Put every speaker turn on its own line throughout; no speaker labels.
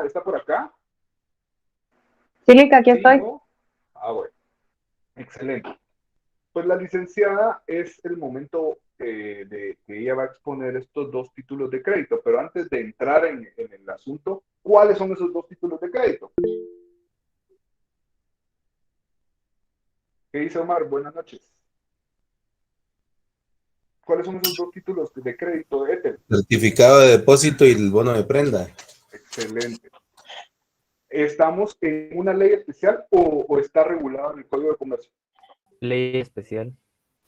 está por acá?
Sí, aquí
Sí,
estoy.
¿no? Ah, bueno, excelente. Pues la licenciada es el momento de que ella va a exponer estos dos títulos de crédito, pero antes de entrar en el asunto, ¿cuáles son esos dos títulos de crédito? ¿Qué dice Omar? Buenas noches. ¿Cuáles son esos dos títulos de crédito de Ethel?
Certificado de depósito y el bono de prenda.
Excelente. ¿Estamos en una ley especial o está regulado en el Código de Comercio?
Ley especial.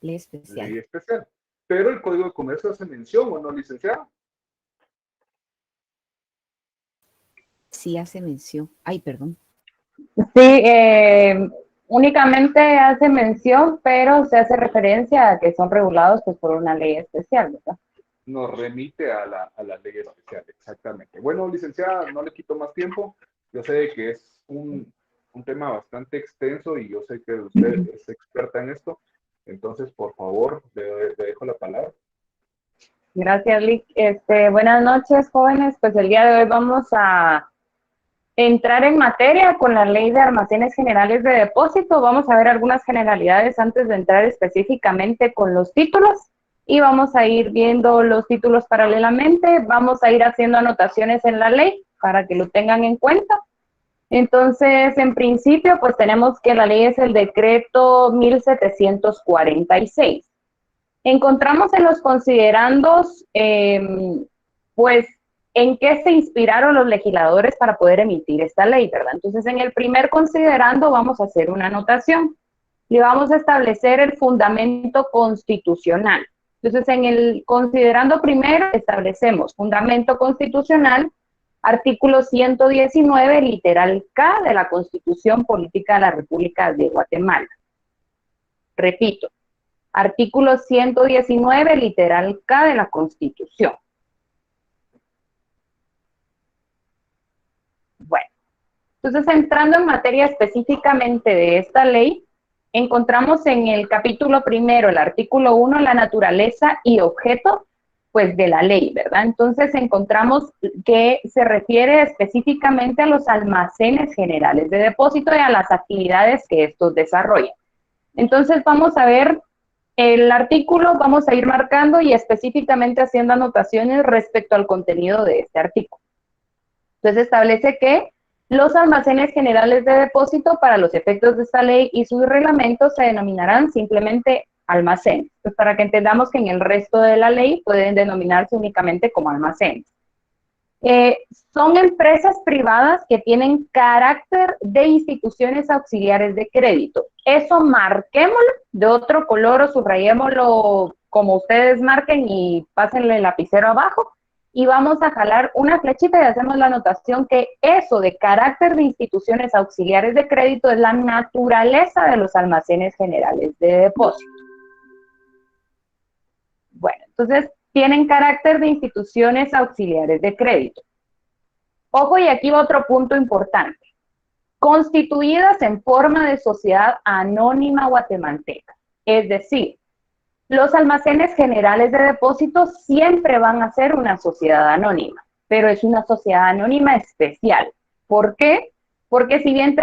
Ley especial.
Ley especial. Pero el Código de Comercio hace mención, ¿o no, licenciada?
Sí hace mención. Ay, perdón.
Sí, únicamente hace mención, pero se hace referencia a que son regulados pues, por una ley especial, ¿verdad?
Nos remite a la ley especial, exactamente. Bueno, licenciada, no le quito más tiempo. Yo sé que es un tema bastante extenso y yo sé que usted es experta en esto. Entonces, por favor, le dejo la palabra.
Gracias, Lick. Buenas noches, jóvenes. Pues el día de hoy vamos a entrar en materia con la Ley de Almacenes Generales de Depósito. Vamos a ver algunas generalidades antes de entrar específicamente con los títulos y vamos a ir viendo los títulos paralelamente. Vamos a ir haciendo anotaciones en la ley para que lo tengan en cuenta. Entonces, en principio, pues tenemos que la ley es el decreto 1746. Encontramos en los considerandos, pues, en qué se inspiraron los legisladores para poder emitir esta ley, ¿verdad? Entonces, en el primer considerando vamos a hacer una anotación y vamos a establecer el fundamento constitucional. Entonces, en el considerando primero establecemos fundamento constitucional, artículo 119, literal K de la Constitución Política de la República de Guatemala. Repito, artículo 119, literal K de la Constitución. Bueno, entonces entrando en materia específicamente de esta ley, encontramos en el capítulo primero, el artículo 1, la naturaleza y objeto, pues, de la ley, ¿verdad? Entonces encontramos que se refiere específicamente a los almacenes generales de depósito y a las actividades que estos desarrollan. Entonces vamos a ver el artículo, vamos a ir marcando y específicamente haciendo anotaciones respecto al contenido de este artículo. Entonces establece que los almacenes generales de depósito para los efectos de esta ley y sus reglamentos se denominarán simplemente almacenes. Pues para que entendamos que en el resto de la ley pueden denominarse únicamente como almacenes. Son empresas privadas que tienen carácter de instituciones auxiliares de crédito. Eso marquémoslo de otro color o subrayémoslo como ustedes marquen y pásenle el lapicero abajo y vamos a jalar una flechita y hacemos la anotación que eso de carácter de instituciones auxiliares de crédito es la naturaleza de los almacenes generales de depósito. Bueno, entonces tienen carácter de instituciones auxiliares de crédito. Ojo, y aquí va otro punto importante. Constituidas en forma de sociedad anónima guatemalteca. Es decir, los almacenes generales de depósito siempre van a ser una sociedad anónima, pero es una sociedad anónima especial. ¿Por qué? Porque si bien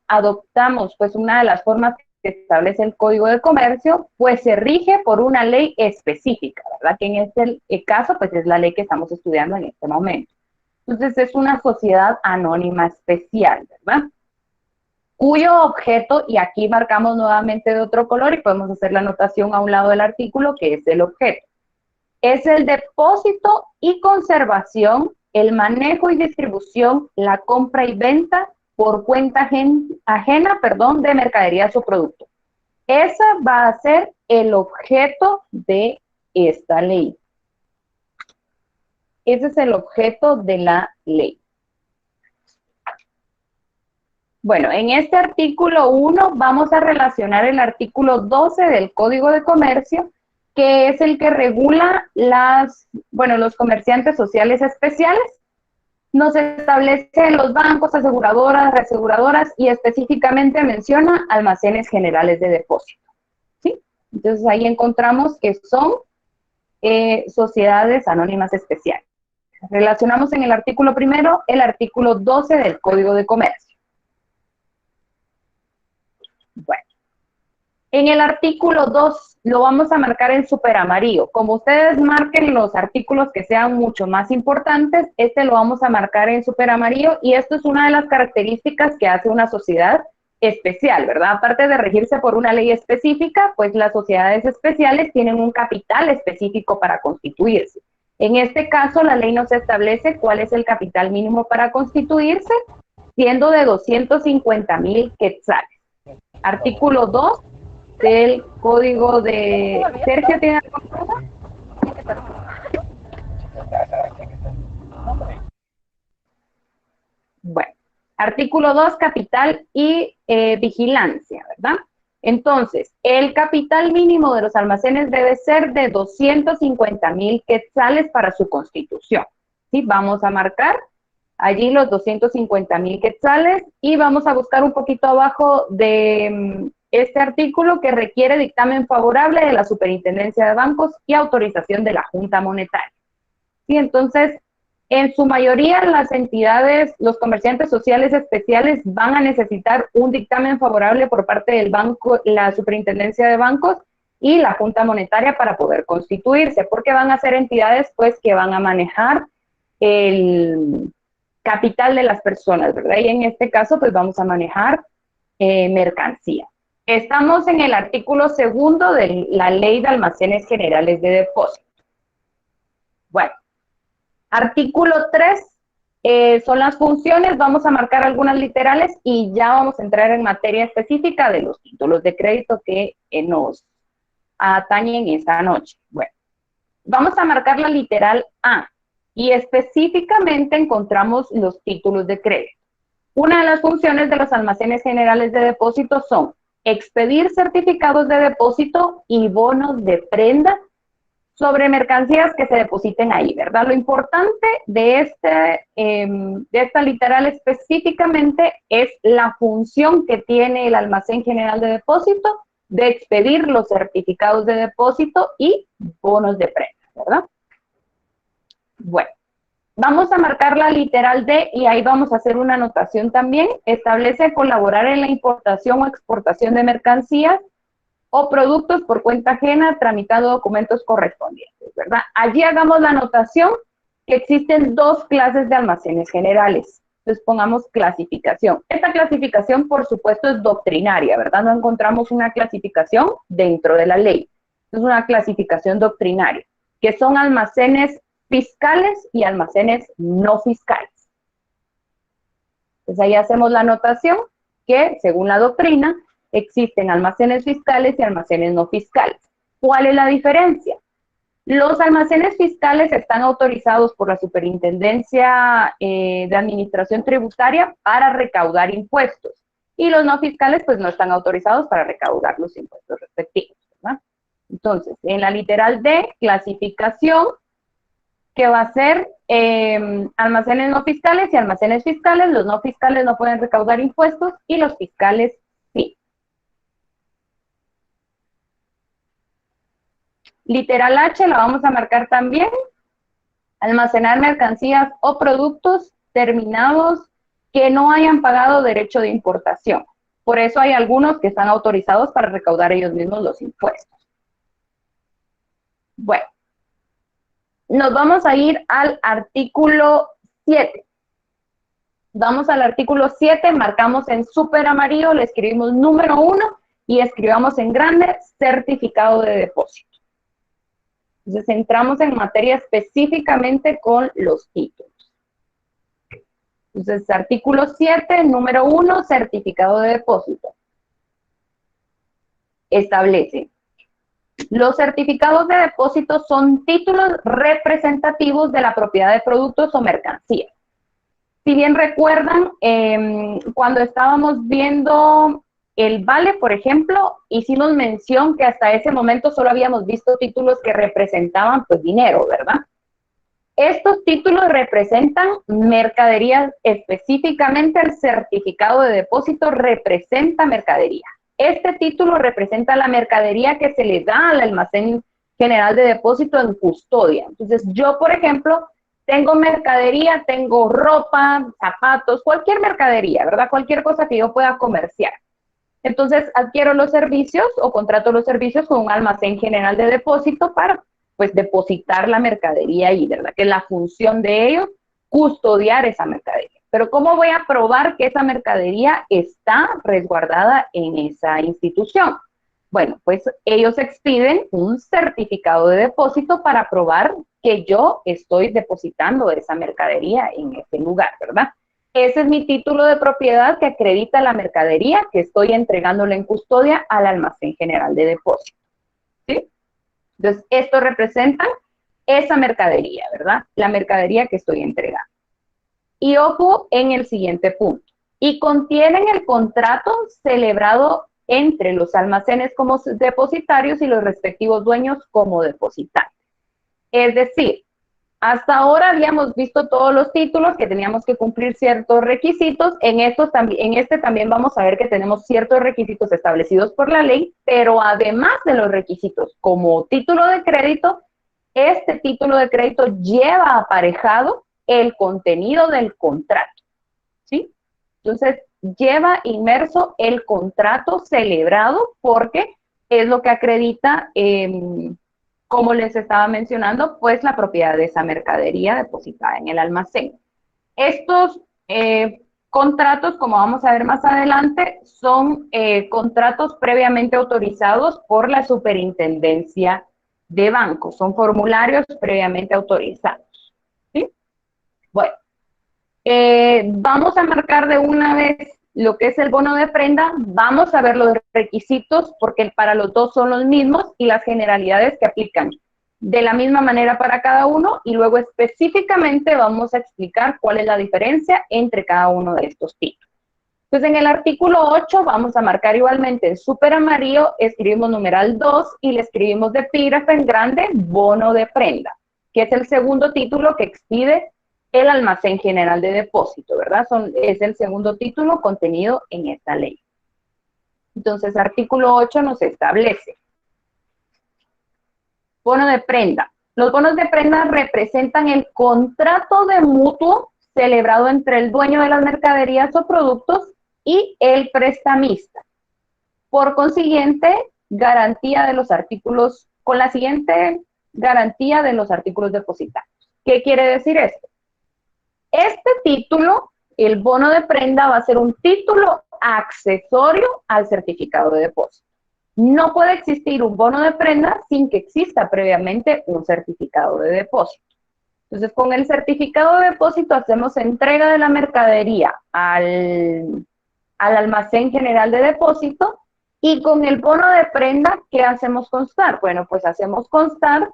adoptamos pues una de las formas que establece el Código de Comercio, pues se rige por una ley específica, ¿verdad? Que en este caso pues es la ley que estamos estudiando en este momento. Entonces es una sociedad anónima especial, ¿verdad? Cuyo objeto, y aquí marcamos nuevamente de otro color y podemos hacer la anotación a un lado del artículo, que es el objeto. Es el depósito y conservación, el manejo y distribución, la compra y venta por cuenta ajena, de mercaderías o productos. Ese va a ser el objeto de esta ley. Ese es el objeto de la ley. Bueno, en este artículo 1 vamos a relacionar el artículo 12 del Código de Comercio, que es el que regula los comerciantes sociales especiales. Nos establece los bancos, aseguradoras, reaseguradoras y específicamente menciona almacenes generales de depósito. ¿Sí? Entonces ahí encontramos que son sociedades anónimas especiales. relacionamos en el artículo primero el artículo 12 del Código de Comercio. Bueno, en el artículo 2 lo vamos a marcar en súper amarillo. Como ustedes marquen los artículos que sean mucho más importantes, este lo vamos a marcar en súper amarillo, y esto es una de las características que hace una sociedad especial, ¿verdad? Aparte de regirse por una ley específica, pues las sociedades especiales tienen un capital específico para constituirse. En este caso, la ley nos establece cuál es el capital mínimo para constituirse, siendo de 250,000 quetzales. Artículo 2 del Código de... Sergio, ¿tiene alguna cosa? Bueno, artículo 2, capital y vigilancia, ¿verdad? Entonces, el capital mínimo de los almacenes debe ser de 250,000 quetzales para su constitución. ¿Sí? Vamos a marcar allí los 250,000 quetzales y vamos a buscar un poquito abajo de este artículo que requiere dictamen favorable de la Superintendencia de Bancos y autorización de la Junta Monetaria. ¿Sí? Entonces, en su mayoría, las entidades, los comerciantes sociales especiales van a necesitar un dictamen favorable por parte del banco, la Superintendencia de Bancos y la Junta Monetaria para poder constituirse, porque van a ser entidades pues que van a manejar el capital de las personas, ¿verdad? Y en este caso pues vamos a manejar mercancía. Estamos en el artículo 2 de la Ley de Almacenes Generales de Depósito. Bueno. Artículo 3 son las funciones, vamos a marcar algunas literales y ya vamos a entrar en materia específica de los títulos de crédito que nos atañen esta noche. Bueno, vamos a marcar la literal A y específicamente encontramos los títulos de crédito. Una de las funciones de los almacenes generales de depósito son expedir certificados de depósito y bonos de prenda sobre mercancías que se depositen ahí, ¿verdad? Lo importante de esta literal específicamente es la función que tiene el almacén general de depósito de expedir los certificados de depósito y bonos de prenda, ¿verdad? Bueno, vamos a marcar la literal D y ahí vamos a hacer una anotación también. Establece colaborar en la importación o exportación de mercancías o productos por cuenta ajena, tramitando documentos correspondientes, ¿verdad? Allí hagamos la anotación que existen dos clases de almacenes generales. Entonces pongamos clasificación. Esta clasificación, por supuesto, es doctrinaria, ¿verdad? No encontramos una clasificación dentro de la ley. Es una clasificación doctrinaria, que son almacenes fiscales y almacenes no fiscales. Entonces ahí hacemos la anotación que, según la doctrina, existen almacenes fiscales y almacenes no fiscales. ¿Cuál es la diferencia? Los almacenes fiscales están autorizados por la Superintendencia de Administración Tributaria para recaudar impuestos y los no fiscales pues no están autorizados para recaudar los impuestos respectivos, ¿verdad? Entonces, en la literal D, clasificación, que va a ser almacenes no fiscales y almacenes fiscales. Los no fiscales no pueden recaudar impuestos y los fiscales sí. Literal H la vamos a marcar también. Almacenar mercancías o productos terminados que no hayan pagado derecho de importación. Por eso hay algunos que están autorizados para recaudar ellos mismos los impuestos. Bueno, nos vamos a ir al artículo 7. Vamos al artículo 7, marcamos en súper amarillo, le escribimos número 1 y escribamos en grande certificado de depósito. Entonces entramos en materia específicamente con los títulos. Entonces, artículo 7, número 1, certificado de depósito. Establece: los certificados de depósito son títulos representativos de la propiedad de productos o mercancías. Si bien recuerdan, cuando estábamos viendo el vale, por ejemplo, hicimos mención que hasta ese momento solo habíamos visto títulos que representaban pues dinero, ¿verdad? Estos títulos representan mercaderías, específicamente el certificado de depósito representa mercadería. Este título representa la mercadería que se le da al almacén general de depósito en custodia. Entonces, yo, por ejemplo, tengo mercadería, tengo ropa, zapatos, cualquier mercadería, ¿verdad? Cualquier cosa que yo pueda comerciar. Entonces, adquiero los servicios o contrato los servicios con un almacén general de depósito para, pues, depositar la mercadería ahí, ¿verdad? Que la función de ellos, custodiar esa mercadería. Pero ¿cómo voy a probar que esa mercadería está resguardada en esa institución? Bueno, pues ellos expiden un certificado de depósito para probar que yo estoy depositando esa mercadería en ese lugar, ¿verdad? Ese es mi título de propiedad que acredita la mercadería que estoy entregándole en custodia al almacén general de depósito, ¿sí? Entonces, esto representa esa mercadería, ¿verdad? La mercadería que estoy entregando. Y ojo en el siguiente punto. Y contienen el contrato celebrado entre los almacenes como depositarios y los respectivos dueños como depositarios. Es decir, hasta ahora habíamos visto todos los títulos que teníamos que cumplir ciertos requisitos. En este también vamos a ver que tenemos ciertos requisitos establecidos por la ley, pero además de los requisitos como título de crédito, este título de crédito lleva aparejado el contenido del contrato, ¿sí? Entonces, lleva inmerso el contrato celebrado porque es lo que acredita, como les estaba mencionando, pues la propiedad de esa mercadería depositada en el almacén. Estos contratos, como vamos a ver más adelante, son contratos previamente autorizados por la Superintendencia de Bancos, son formularios previamente autorizados, ¿sí? Bueno, vamos a marcar de una vez lo que es el bono de prenda. Vamos a ver los requisitos porque para los dos son los mismos y las generalidades que aplican de la misma manera para cada uno, y luego específicamente vamos a explicar cuál es la diferencia entre cada uno de estos títulos. Entonces, en el artículo 8 vamos a marcar igualmente en súper amarillo, escribimos numeral 2 y le escribimos de epígrafe en grande bono de prenda, que es el segundo título que expide el almacén general de depósito, ¿verdad? Es el segundo título contenido en esta ley. Entonces, artículo 8 nos establece bono de prenda. Los bonos de prenda representan el contrato de mutuo celebrado entre el dueño de las mercaderías o productos y el prestamista. Por consiguiente, garantía de los artículos, con la siguiente garantía de los artículos depositarios. ¿Qué quiere decir esto? Este título, el bono de prenda, va a ser un título accesorio al certificado de depósito. No puede existir un bono de prenda sin que exista previamente un certificado de depósito. Entonces, con el certificado de depósito hacemos entrega de la mercadería al almacén general de depósito, y con el bono de prenda, ¿qué hacemos constar? Bueno, pues hacemos constar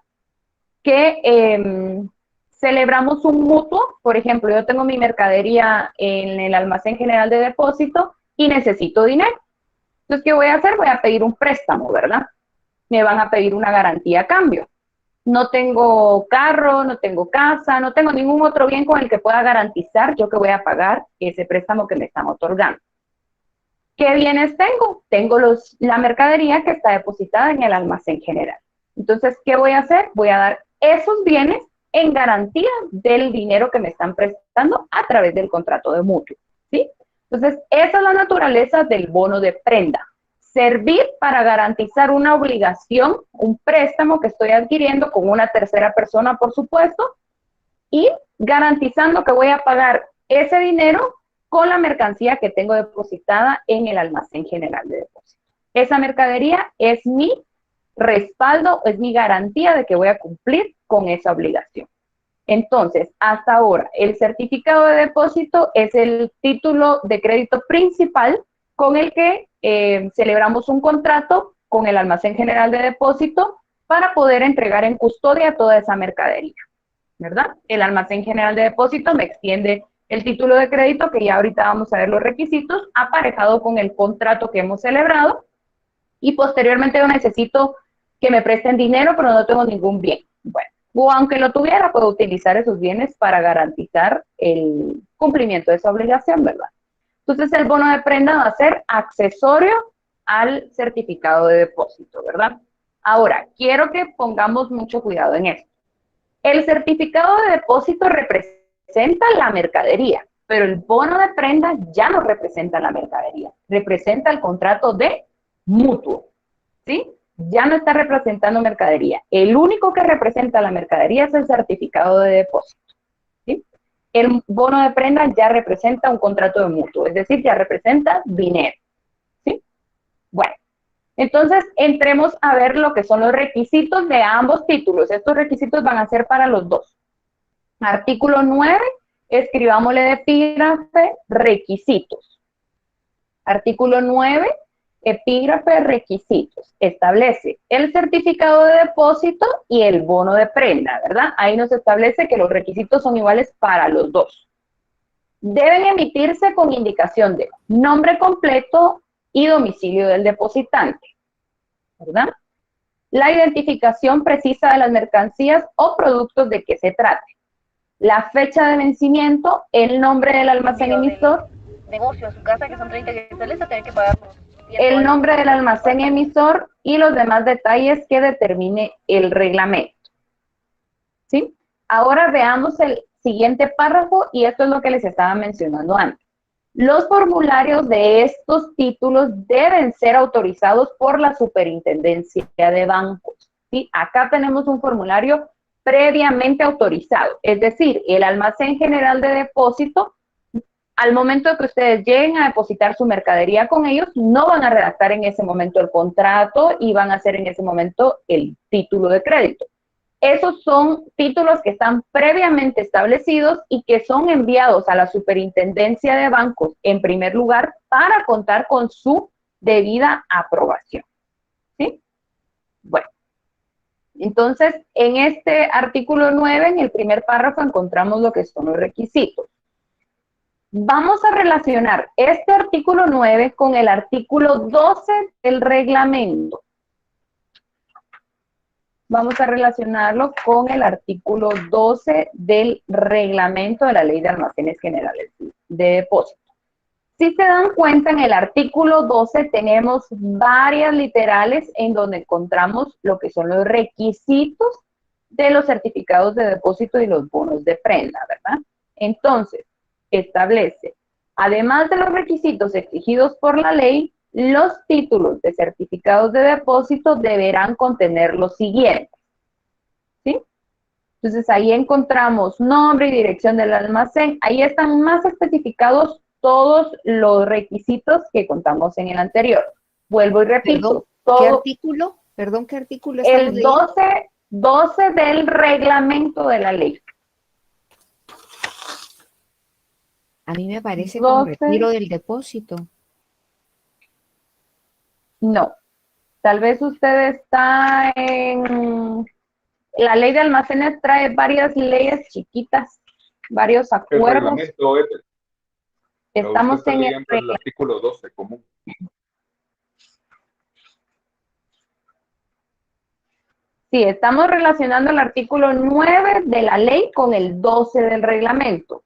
que celebramos un mutuo. Por ejemplo, yo tengo mi mercadería en el almacén general de depósito y necesito dinero. Entonces, ¿qué voy a hacer? Voy a pedir un préstamo, ¿verdad? Me van a pedir una garantía a cambio. No tengo carro, no tengo casa, no tengo ningún otro bien con el que pueda garantizar yo que voy a pagar ese préstamo que me están otorgando. ¿Qué bienes tengo? Tengo la mercadería que está depositada en el almacén general. Entonces, ¿qué voy a hacer? Voy a dar esos bienes en garantía del dinero que me están prestando a través del contrato de mutuo, ¿sí? Entonces, esa es la naturaleza del bono de prenda. Servir para garantizar una obligación, un préstamo que estoy adquiriendo con una tercera persona, por supuesto, y garantizando que voy a pagar ese dinero con la mercancía que tengo depositada en el almacén general de depósito. Esa mercadería es mi respaldo, es mi garantía de que voy a cumplir con esa obligación. Entonces, hasta ahora, el certificado de depósito es el título de crédito principal con el que celebramos un contrato con el almacén general de depósito para poder entregar en custodia toda esa mercadería, ¿verdad? El almacén general de depósito me extiende el título de crédito, que ya ahorita vamos a ver los requisitos, aparejado con el contrato que hemos celebrado, y posteriormente yo necesito que me presten dinero, pero no tengo ningún bien. Bueno, o aunque lo tuviera, puedo utilizar esos bienes para garantizar el cumplimiento de esa obligación, ¿verdad? Entonces, el bono de prenda va a ser accesorio al certificado de depósito, ¿verdad? Ahora, quiero que pongamos mucho cuidado en esto. El certificado de depósito representa la mercadería, pero el bono de prenda ya no representa la mercadería, representa el contrato de mutuo, ¿sí? Ya no está representando mercadería. El único que representa la mercadería es el certificado de depósito, ¿sí? El bono de prenda ya representa un contrato de mutuo, es decir, ya representa dinero, ¿sí? Bueno, entonces entremos a ver lo que son los requisitos de ambos títulos. Estos requisitos van a ser para los dos. Artículo 9, escribámosle de epígrafe requisitos. Artículo 9, epígrafe requisitos. Establece el certificado de depósito y el bono de prenda, ¿verdad? Ahí nos establece que los requisitos son iguales para los dos. Deben emitirse con indicación de nombre completo y domicilio del depositante, ¿verdad? La identificación precisa de las mercancías o productos de que se trate. La fecha de vencimiento, el nombre del almacén emisor,
Negocio, su casa, que son 30 quetzales, a tener que pagar
el nombre del almacén emisor y los demás detalles que determine el reglamento. ¿Sí? Ahora veamos el siguiente párrafo y esto es lo que les estaba mencionando antes. Los formularios de estos títulos deben ser autorizados por la Superintendencia de Bancos, ¿sí? Acá tenemos un formulario previamente autorizado, es decir, el Almacén General de Depósito, al momento de que ustedes lleguen a depositar su mercadería con ellos, no van a redactar en ese momento el contrato y van a hacer en ese momento el título de crédito. Esos son títulos que están previamente establecidos y que son enviados a la Superintendencia de Bancos en primer lugar para contar con su debida aprobación. ¿Sí? Bueno, entonces en este artículo 9, en el primer párrafo, encontramos lo que son los requisitos. Vamos a relacionar este artículo 9 con el artículo 12 del reglamento. Vamos a relacionarlo con el artículo 12 del reglamento de la Ley de Almacenes Generales de Depósito. Si se dan cuenta, en el artículo 12 tenemos varias literales en donde encontramos lo que son los requisitos de los certificados de depósito y los bonos de prenda, ¿verdad? Entonces, establece, además de los requisitos exigidos por la ley, los títulos de certificados de depósito deberán contener lo siguiente, ¿sí? Entonces ahí encontramos nombre y dirección del almacén. Ahí están más especificados todos los requisitos que contamos en el anterior. Vuelvo y repito.
Perdón, ¿qué artículo? Perdón, ¿qué artículo estamos
El 12 del reglamento de la ley.
A mí me parece como
12.
retiro del depósito.
No. Tal vez usted está en... La ley de almacenes trae varias leyes chiquitas, varios
El
acuerdos.
reglamento es...
Estamos
Usted está
en el
leyendo el artículo 12 común.
Sí, estamos relacionando el artículo 9 de la ley con el 12 del reglamento.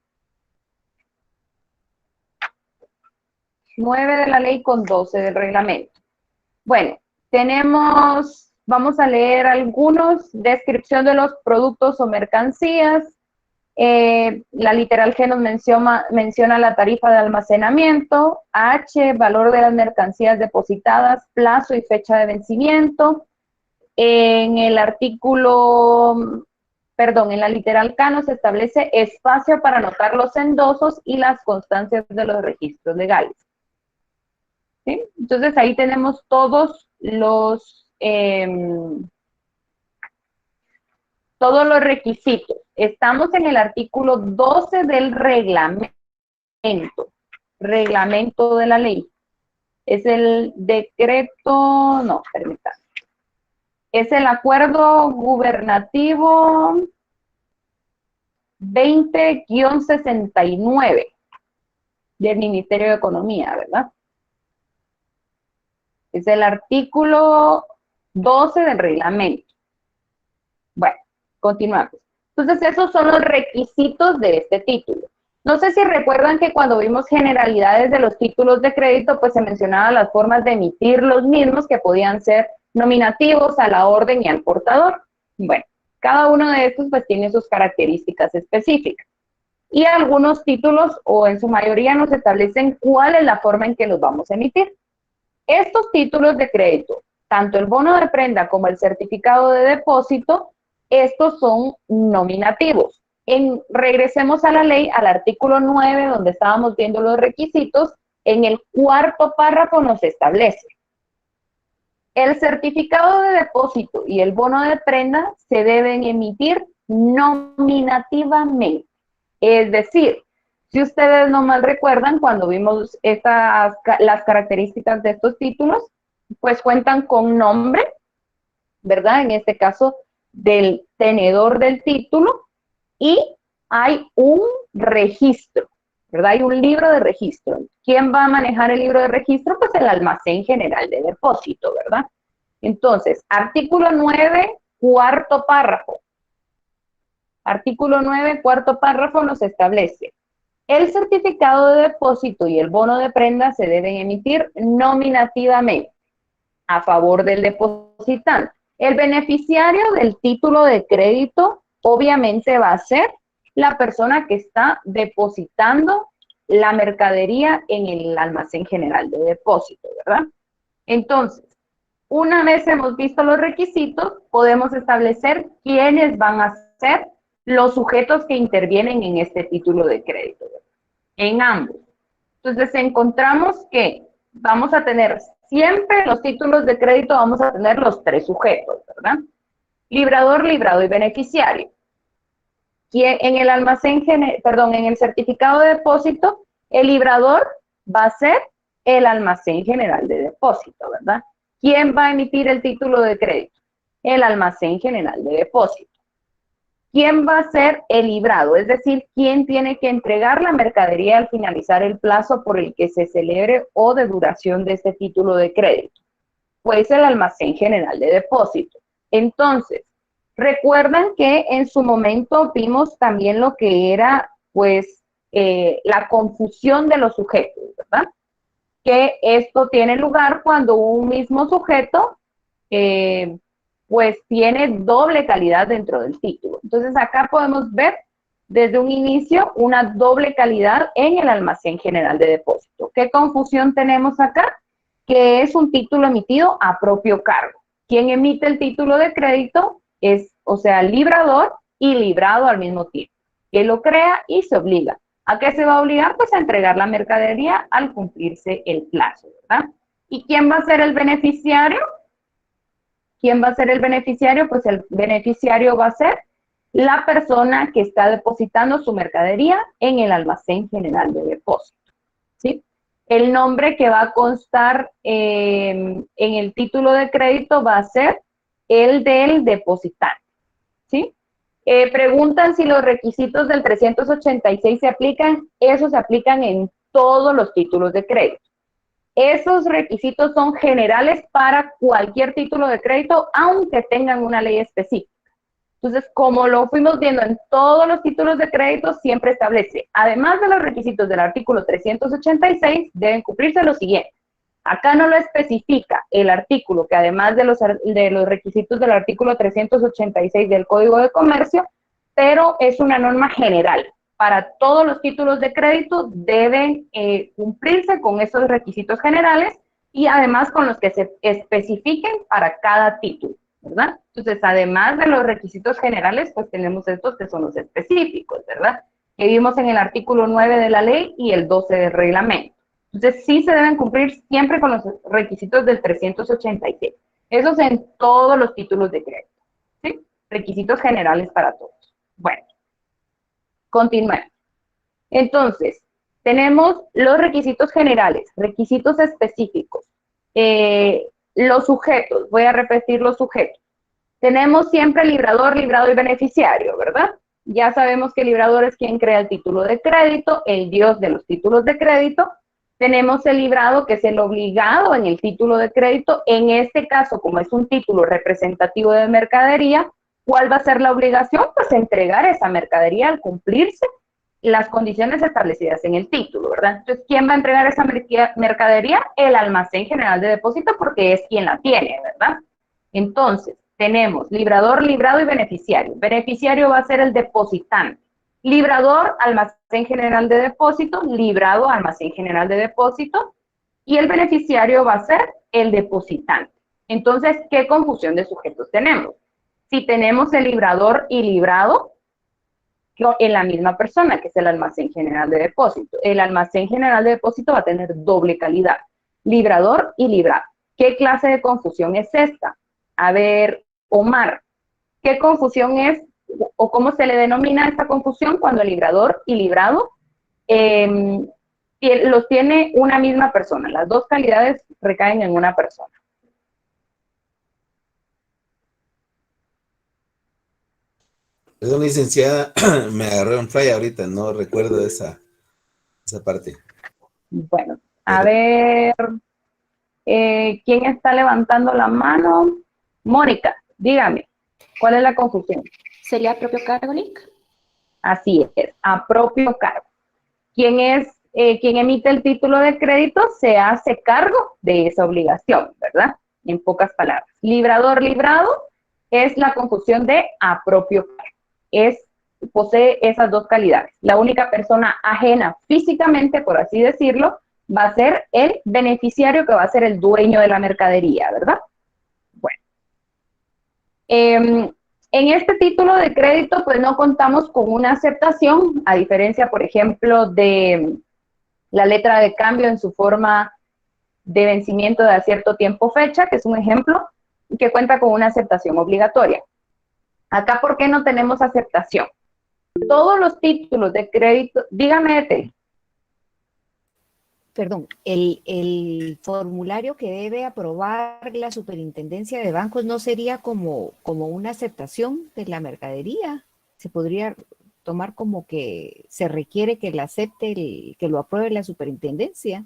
9 de la ley con 12 del reglamento. Bueno, vamos a leer algunos, descripción de los productos o mercancías. La literal G nos menciona la tarifa de almacenamiento, H, valor de las mercancías depositadas, plazo y fecha de vencimiento. En el artículo, perdón, en la literal K nos establece espacio para anotar los endosos y las constancias de los registros legales. ¿Sí? Entonces ahí tenemos todos los requisitos. Estamos en el artículo 12 del reglamento de la ley. Es el decreto, no, permítanme. Es el acuerdo gubernativo 20-69 del Ministerio de Economía, ¿verdad? Es el artículo 12 del reglamento. Bueno, continuamos. Entonces, esos son los requisitos de este título. No sé si recuerdan que cuando vimos generalidades de los títulos de crédito, pues se mencionaban las formas de emitir los mismos, que podían ser nominativos, a la orden y al portador. Bueno, Cada uno de estos pues tiene sus características específicas. Y algunos títulos, o en su mayoría, nos establecen cuál es la forma en que los vamos a emitir. Estos títulos de crédito, tanto el bono de prenda como el certificado de depósito, estos son nominativos. Regresemos a la ley, al artículo 9, donde estábamos viendo los requisitos. En el cuarto párrafo nos establece: el certificado de depósito y el bono de prenda se deben emitir nominativamente. Es decir, si ustedes no mal recuerdan, cuando vimos las características de estos títulos, pues cuentan con nombre, ¿verdad? En este caso, del tenedor del título, y hay un registro, ¿verdad? Hay un libro de registro. ¿Quién va a manejar el libro de registro? Pues el Almacén General de Depósito, ¿verdad? Entonces, artículo 9, cuarto párrafo. Artículo 9, cuarto párrafo nos establece: el certificado de depósito y el bono de prenda se deben emitir nominativamente a favor del depositante. El beneficiario del título de crédito obviamente va a ser la persona que está depositando la mercadería en el Almacén General de Depósito, ¿verdad? Entonces, una vez hemos visto los requisitos, podemos establecer quiénes van a ser los sujetos que intervienen en este título de crédito, ¿verdad? En ambos. Entonces, encontramos que vamos a tener siempre los títulos de crédito, vamos a tener los tres sujetos, ¿verdad? Librador, librado y beneficiario. En el en el certificado de depósito, el librador va a ser el Almacén General de Depósito, ¿verdad? ¿Quién va a emitir el título de crédito? El Almacén General de Depósito. ¿Quién va a ser el librado? Es decir, ¿quién tiene que entregar la mercadería al finalizar el plazo por el que se celebre o de duración de este título de crédito? Pues el Almacén General de Depósito. Entonces, recuerdan que en su momento vimos también lo que era, pues, la confusión de los sujetos, ¿verdad? Que esto tiene lugar cuando un mismo sujeto, pues, tiene doble calidad dentro del título. Entonces, acá podemos ver desde un inicio una doble calidad en el Almacén General de Depósito. ¿Qué confusión tenemos acá? Que es un título emitido a propio cargo. Quien emite el título de crédito es, o sea, librador y librado al mismo tiempo. Que lo crea y se obliga. ¿A qué se va a obligar? Pues a entregar la mercadería al cumplirse el plazo, ¿verdad? ¿Y quién va a ser el beneficiario? ¿Quién va a ser el beneficiario? Pues el beneficiario va a ser la persona que está depositando su mercadería en el Almacén General de Depósito, ¿sí? El nombre que va a constar en el título de crédito va a ser el del depositante, ¿sí? Preguntan si los requisitos del 386 se aplican. Esos se aplican en todos los títulos de crédito. Esos requisitos son generales para cualquier título de crédito, aunque tengan una ley específica. Entonces, como lo fuimos viendo en todos los títulos de crédito, siempre establece, además de los requisitos del artículo 386, deben cumplirse los siguientes. Acá no lo especifica el artículo, que además de los requisitos del artículo 386 del Código de Comercio, pero es una norma general. Para todos los títulos de crédito deben cumplirse con esos requisitos generales y además con los que se especifiquen para cada título, ¿verdad? Entonces, además de los requisitos generales, pues tenemos estos que son los específicos, ¿verdad? Que vimos en el artículo 9 de la ley y el 12 del reglamento. Entonces, sí se deben cumplir siempre con los requisitos del 386. Esos en todos los títulos de crédito, ¿sí? Requisitos generales para todos. Bueno, continuemos. Entonces, tenemos los requisitos generales, requisitos específicos, los sujetos, voy a repetir los sujetos. Tenemos siempre librador, librado y beneficiario, ¿verdad? Ya sabemos que el librador es quien crea el título de crédito, el dios de los títulos de crédito. Tenemos el librado, que es el obligado en el título de crédito. En este caso, como es un título representativo de mercadería, ¿cuál va a ser la obligación? Pues entregar esa mercadería al cumplirse las condiciones establecidas en el título, ¿verdad? Entonces, ¿quién va a entregar esa mercadería? El Almacén General de Depósito, porque es quien la tiene, ¿verdad? Entonces, tenemos librador, librado y beneficiario. Beneficiario va a ser el depositante. Librador, almacén general de depósito. Librado, almacén general de depósito. Y el beneficiario va a ser el depositante. Entonces, ¿qué confusión de sujetos tenemos? Si tenemos el librador y librado en la misma persona, que es el almacén general de depósito. El almacén general de depósito va a tener doble calidad, librador y librado. ¿Qué clase de confusión es esta? A ver, Omar, ¿qué confusión es o cómo se le denomina esta confusión cuando el librador y librado los tiene una misma persona? Las dos calidades recaen en una persona.
Perdón, licenciada, me agarré un fly ahorita, no recuerdo esa parte.
Bueno, a ver, ¿quién está levantando la mano? Mónica, dígame, ¿cuál es la confusión?
¿Sería propio cargo, Nick?
Así es, a propio cargo. Quien emite el título de crédito se hace cargo de esa obligación, ¿verdad? En pocas palabras. Librador, librado es la confusión de a propio cargo. Posee esas dos calidades. La única persona ajena físicamente, por así decirlo, va a ser el beneficiario, que va a ser el dueño de la mercadería, ¿verdad? Bueno. En este título de crédito, pues no contamos con una aceptación, a diferencia, por ejemplo, de la letra de cambio en su forma de vencimiento de a cierto tiempo fecha, que es un ejemplo, que cuenta con una aceptación obligatoria. Acá, ¿por qué no tenemos aceptación? Todos los títulos de crédito, dígame, Ethel.
Perdón, el formulario que debe aprobar la superintendencia de bancos no sería como una aceptación de la mercadería. Se podría tomar como que se requiere que la acepte, que lo apruebe la superintendencia.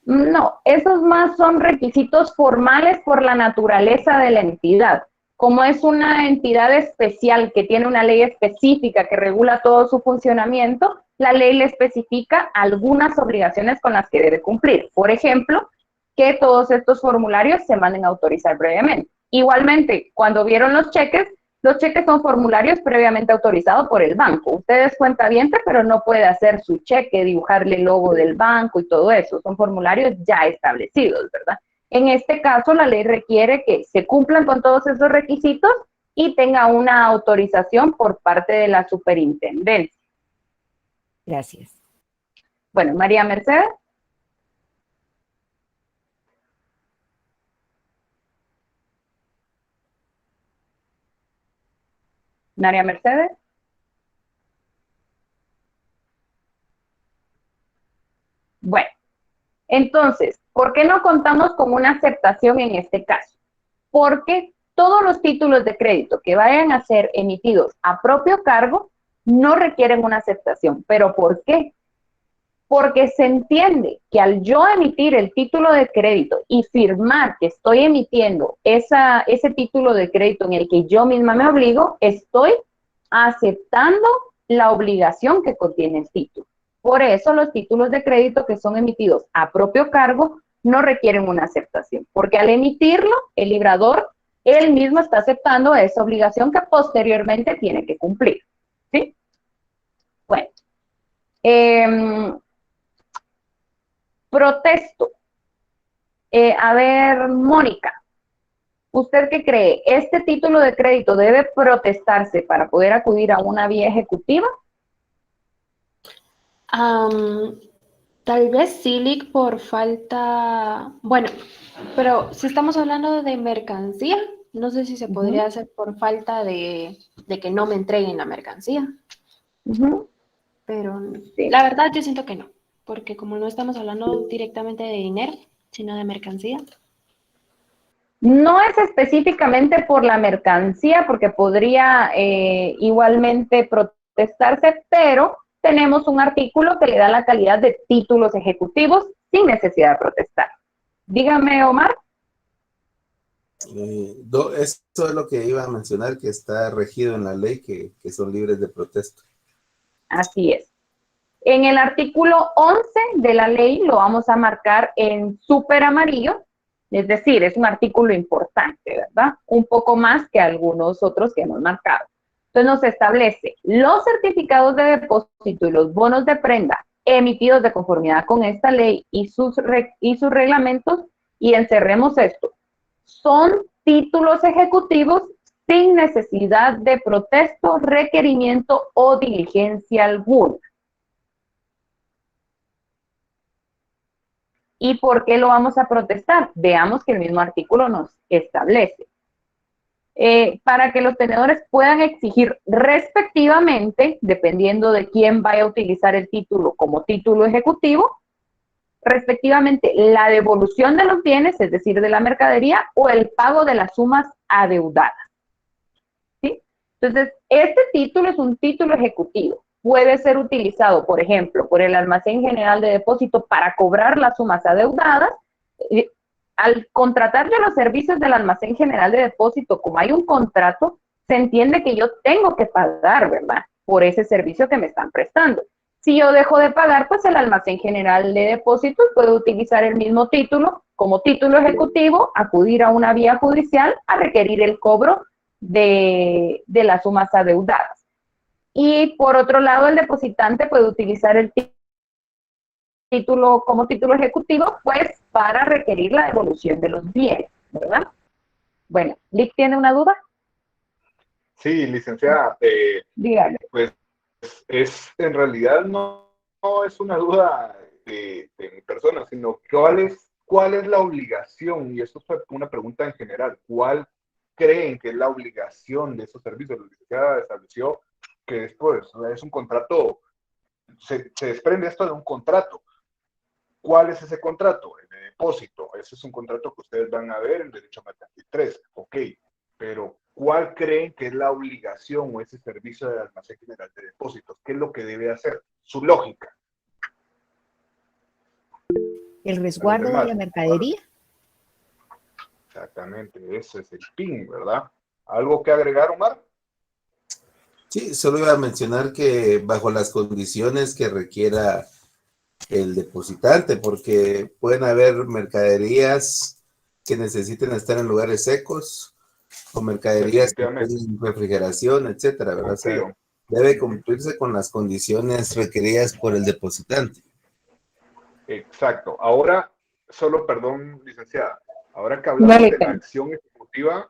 No, esos más son requisitos formales por la naturaleza de la entidad. Como es una entidad especial que tiene una ley específica que regula todo su funcionamiento, la ley le especifica algunas obligaciones con las que debe cumplir. Por ejemplo, que todos estos formularios se manden a autorizar previamente. Igualmente, cuando vieron los cheques son formularios previamente autorizados por el banco. Usted es cuentaviente, pero no puede hacer su cheque, dibujarle el logo del banco y todo eso. Son formularios ya establecidos, ¿verdad? En este caso, la ley requiere que se cumplan con todos esos requisitos y tenga una autorización por parte de la superintendencia.
Gracias.
Bueno, María Mercedes. María Mercedes. Bueno, entonces, ¿por qué no contamos con una aceptación en este caso? Porque todos los títulos de crédito que vayan a ser emitidos a propio cargo no requieren una aceptación. ¿Pero por qué? Porque se entiende que al yo emitir el título de crédito y firmar que estoy emitiendo ese título de crédito en el que yo misma me obligo, estoy aceptando la obligación que contiene el título. Por eso los títulos de crédito que son emitidos a propio cargo no requieren una aceptación, porque al emitirlo, el librador, él mismo está aceptando esa obligación que posteriormente tiene que cumplir. ¿Sí? Bueno. Protesto. A ver, Mónica, ¿usted qué cree? ¿Este título de crédito debe protestarse para poder acudir a una vía ejecutiva?
Tal vez SILIC por falta, bueno, pero si estamos hablando de mercancía, no sé si se podría hacer por falta de que no me entreguen la mercancía. Pero sí, la verdad yo siento que no, porque como no estamos hablando directamente de dinero, sino de mercancía.
No es específicamente por la mercancía, porque podría igualmente protestarse, pero tenemos un artículo que le da la calidad de títulos ejecutivos sin necesidad de protestar. Dígame, Omar.
Esto es lo que iba a mencionar, que está regido en la ley, que son libres de protesta.
Así es. En el artículo 11 de la ley, lo vamos a marcar en súper amarillo, Es decir, es un artículo importante, ¿verdad? Un poco más que algunos otros que hemos marcado. Entonces nos establece los certificados de depósito y los bonos de prenda emitidos de conformidad con esta ley y sus reglamentos, y encerremos esto, son títulos ejecutivos sin necesidad de protesto, requerimiento o diligencia alguna. ¿Y por qué lo vamos a protestar? Veamos que el mismo artículo nos establece. Para que los tenedores puedan exigir respectivamente, dependiendo de quién vaya a utilizar el título como título ejecutivo, respectivamente la devolución de los bienes, es decir, de la mercadería, o el pago de las sumas adeudadas. ¿Sí? Entonces, este título es un título ejecutivo. Puede ser utilizado, por ejemplo, por el Almacén General de Depósito para cobrar las sumas adeudadas. Al contratar yo los servicios del Almacén General de Depósito, como hay un contrato, se entiende que yo tengo que pagar, ¿verdad?, por ese servicio que me están prestando. Si yo dejo de pagar, pues el Almacén General de Depósitos puede utilizar el mismo título como título ejecutivo, acudir a una vía judicial a requerir el cobro de las sumas adeudadas. Y por otro lado, el depositante puede utilizar el título como título ejecutivo, pues para requerir la devolución de los bienes, ¿verdad? Bueno, ¿Lick tiene una duda?
Sí, licenciada,
Dígale.
pues en realidad no es una duda de mi persona, sino cuál es la obligación, y esto es una pregunta en general, ¿cuál creen que es la obligación de esos servicios? La licenciada estableció que después es un contrato, se desprende esto de un contrato. ¿Cuál es ese contrato? El de depósito. Ese es un contrato que ustedes van a ver en Derecho Mercantil 3. Ok, pero ¿cuál creen que es la obligación o ese servicio del Almacén General de Depósitos? ¿Qué es lo que debe hacer? Su lógica.
El resguardo de la mercadería.
Exactamente, ese es el PIN, ¿verdad? ¿Algo que agregar, Omar?
Sí, solo iba a mencionar que bajo las condiciones que requiera el depositante, porque pueden haber mercaderías que necesiten estar en lugares secos o mercaderías que tienen refrigeración, etcétera, ¿verdad? O sea, debe cumplirse con las condiciones requeridas por el depositante.
Exacto. Ahora, perdón, licenciada, ahora que hablamos de la acción ejecutiva,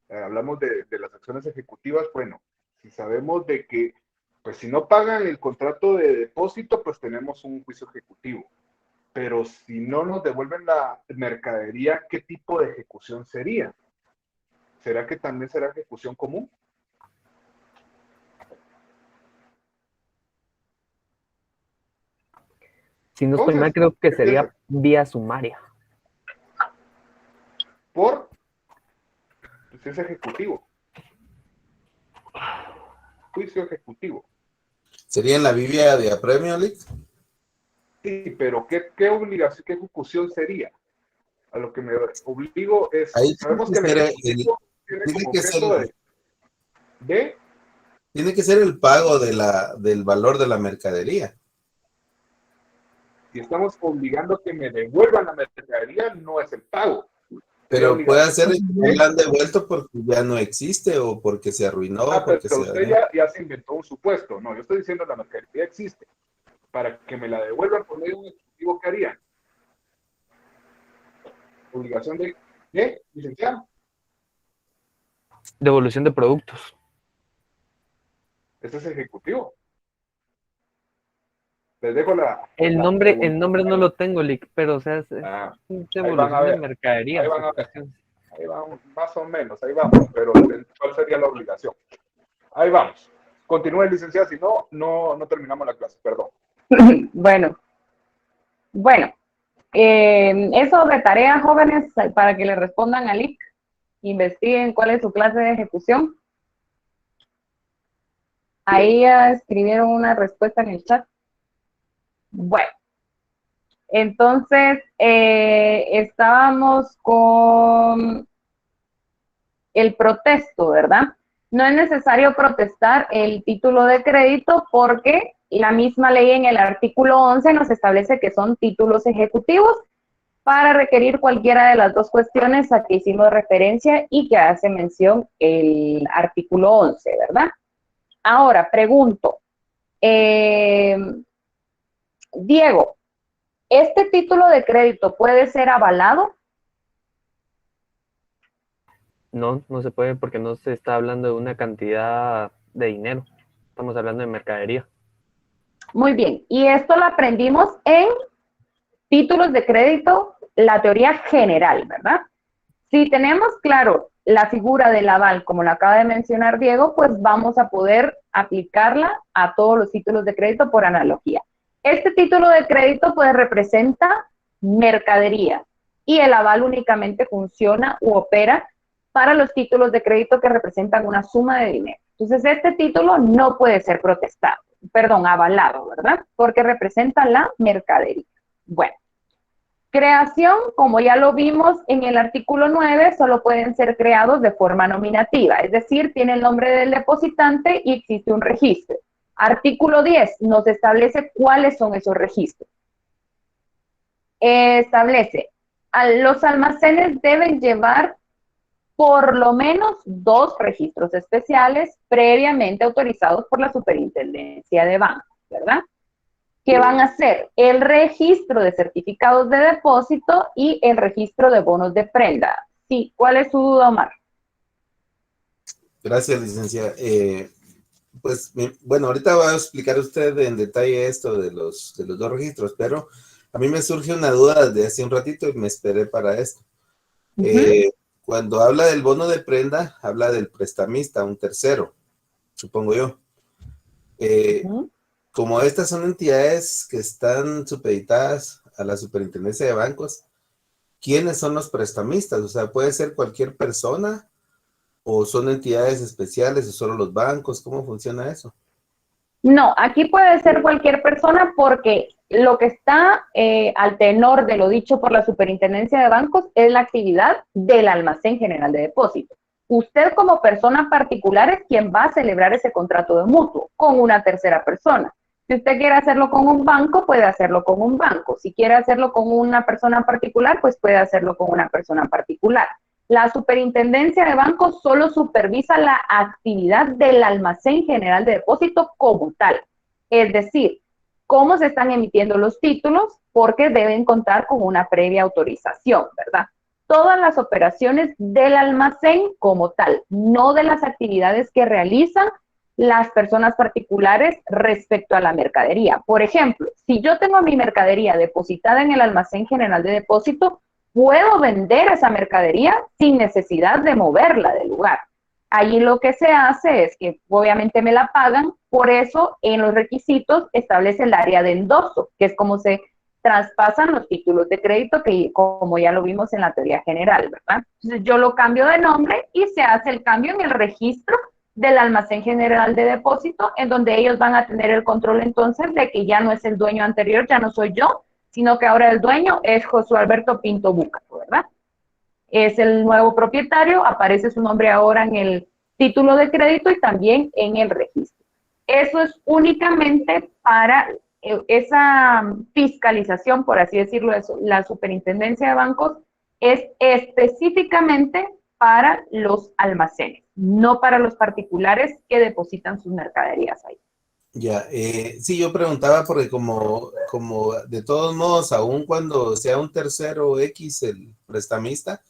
hablamos de las acciones ejecutivas, bueno, si sabemos de que pues si no pagan el contrato de depósito, pues tenemos un juicio ejecutivo. Pero si no nos devuelven la mercadería, ¿qué tipo de ejecución sería? ¿Será que también será ejecución común?
Si no estoy mal, creo que sería vía sumaria.
Pues es ejecutivo. Juicio ejecutivo.
¿Sería en la vía de apremio, Lick?
Sí, pero ¿qué obligación, qué ejecución sería? A lo que me obligo es...
Ahí
sabemos que
tiene que ser el pago del valor de la mercadería.
Si estamos obligando que me devuelvan la mercadería, no es el pago.
Pero puede ser que no la han devuelto porque ya no existe o porque se arruinó.
Pero usted ya se inventó un supuesto. No, yo estoy diciendo la mercadería existe. Para que me la devuelvan por medio de un ejecutivo, ¿qué harían? ¿Obligación de qué, licenciado?
Devolución de productos.
Ese es ejecutivo. Les dejo
el nombre no lo tengo, Lick, pero o sea, es devolución de mercadería.
Ahí van, más o menos, ahí vamos, pero ¿cuál sería la obligación? Ahí vamos. Continúe, licenciada, si no terminamos la clase, perdón.
Bueno, eso de tarea, jóvenes, para que le respondan a Lick, investiguen cuál es su clase de ejecución. Ahí ya escribieron una respuesta en el chat. Bueno, entonces estábamos con el protesto, ¿verdad? No es necesario protestar el título de crédito porque la misma ley en el artículo 11 nos establece que son títulos ejecutivos para requerir cualquiera de las dos cuestiones a que hicimos referencia y que hace mención el artículo 11, ¿verdad? Ahora, pregunto, Diego, ¿este título de crédito puede ser avalado?
No, no se puede porque no se está hablando de una cantidad de dinero. Estamos hablando de mercadería.
Muy bien, y esto lo aprendimos en títulos de crédito, la teoría general, ¿verdad? Si tenemos claro la figura del aval, como la acaba de mencionar Diego, pues vamos a poder aplicarla a todos los títulos de crédito por analogía. Este título de crédito pues representa mercadería y el aval únicamente funciona u opera para los títulos de crédito que representan una suma de dinero. Entonces este título no puede ser avalado, ¿verdad? Porque representa la mercadería. Bueno. Creación, como ya lo vimos en el artículo 9, solo pueden ser creados de forma nominativa, es decir, tiene el nombre del depositante y existe un registro. Artículo 10 nos establece cuáles son esos registros. Establece, los almacenes deben llevar por lo menos 2 registros especiales previamente autorizados por la Superintendencia de Bancos, ¿verdad? Que van a ser el registro de certificados de depósito y el registro de bonos de prenda. Sí, ¿cuál es su duda, Omar?
Gracias, licenciada. Pues, bueno, ahorita va a explicar usted en detalle esto de los 2 registros, pero a mí me surge una duda desde hace un ratito y me esperé para esto. Cuando habla del bono de prenda, habla del prestamista, un tercero, supongo yo. Como estas son entidades que están supeditadas a la Superintendencia de Bancos, ¿quiénes son los prestamistas? O sea, ¿puede ser cualquier persona o son entidades especiales o solo los bancos? ¿Cómo funciona eso?
No, aquí puede ser cualquier persona porque lo que está al tenor de lo dicho por la Superintendencia de Bancos es la actividad del Almacén General de Depósitos. Usted como persona particular es quien va a celebrar ese contrato de mutuo con una tercera persona. Si usted quiere hacerlo con un banco, puede hacerlo con un banco. Si quiere hacerlo con una persona particular, pues puede hacerlo con una persona particular. La Superintendencia de Bancos solo supervisa la actividad del Almacén General de Depósito como tal. Es decir, cómo se están emitiendo los títulos, porque deben contar con una previa autorización, ¿verdad? Todas las operaciones del almacén como tal, no de las actividades que realizan las personas particulares respecto a la mercadería. Por ejemplo, si yo tengo mi mercadería depositada en el Almacén General de Depósito, puedo vender esa mercadería sin necesidad de moverla del lugar. Allí lo que se hace es que obviamente me la pagan, por eso en los requisitos establece el área de endoso, que es como se traspasan los títulos de crédito, que como ya lo vimos en la teoría general, ¿verdad? Entonces yo lo cambio de nombre y se hace el cambio en el registro del Almacén General de Depósito, en donde ellos van a tener el control entonces de que ya no es el dueño anterior, ya no soy yo, sino que ahora el dueño es Josué Alberto Pinto Búcaro, ¿verdad? Es el nuevo propietario, aparece su nombre ahora en el título de crédito y también en el registro. Eso es únicamente para esa fiscalización, por así decirlo, de la Superintendencia de Bancos, es específicamente para los almacenes, no para los particulares que depositan sus mercaderías ahí.
Ya, sí, yo preguntaba porque como de todos modos, aun cuando sea un tercero X el prestamista,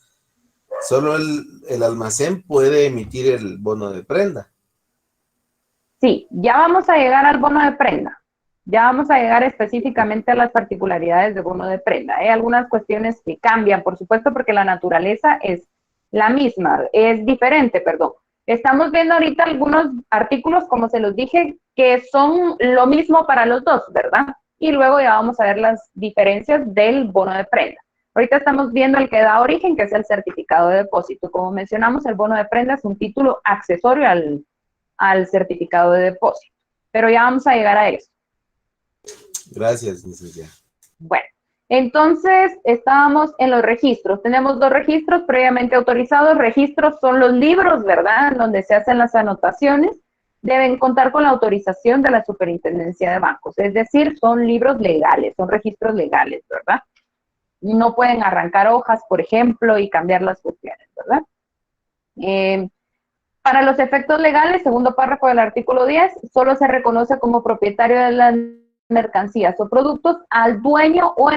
solo el almacén puede emitir el bono de prenda.
Sí, ya vamos a llegar al bono de prenda. Ya vamos a llegar específicamente a las particularidades del bono de prenda. Hay algunas cuestiones que cambian, por supuesto, porque la naturaleza es la misma, es diferente, perdón. Estamos viendo ahorita algunos artículos, como se los dije, que son lo mismo para los dos, ¿verdad? Y luego ya vamos a ver las diferencias del bono de prenda. Ahorita estamos viendo el que da origen, que es el certificado de depósito. Como mencionamos, el bono de prenda es un título accesorio al certificado de depósito. Pero ya vamos a llegar a eso.
Gracias, licenciada.
Bueno, entonces estábamos en los registros. Tenemos 2 registros previamente autorizados. Registros son los libros, ¿verdad? En donde se hacen las anotaciones. Deben contar con la autorización de la Superintendencia de Bancos. Es decir, son libros legales, son registros legales, ¿verdad? no pueden arrancar hojas, por ejemplo, y cambiar las cuestiones, ¿verdad? Para los efectos legales, segundo párrafo del artículo 10, solo se reconoce como propietario de las mercancías o productos al dueño o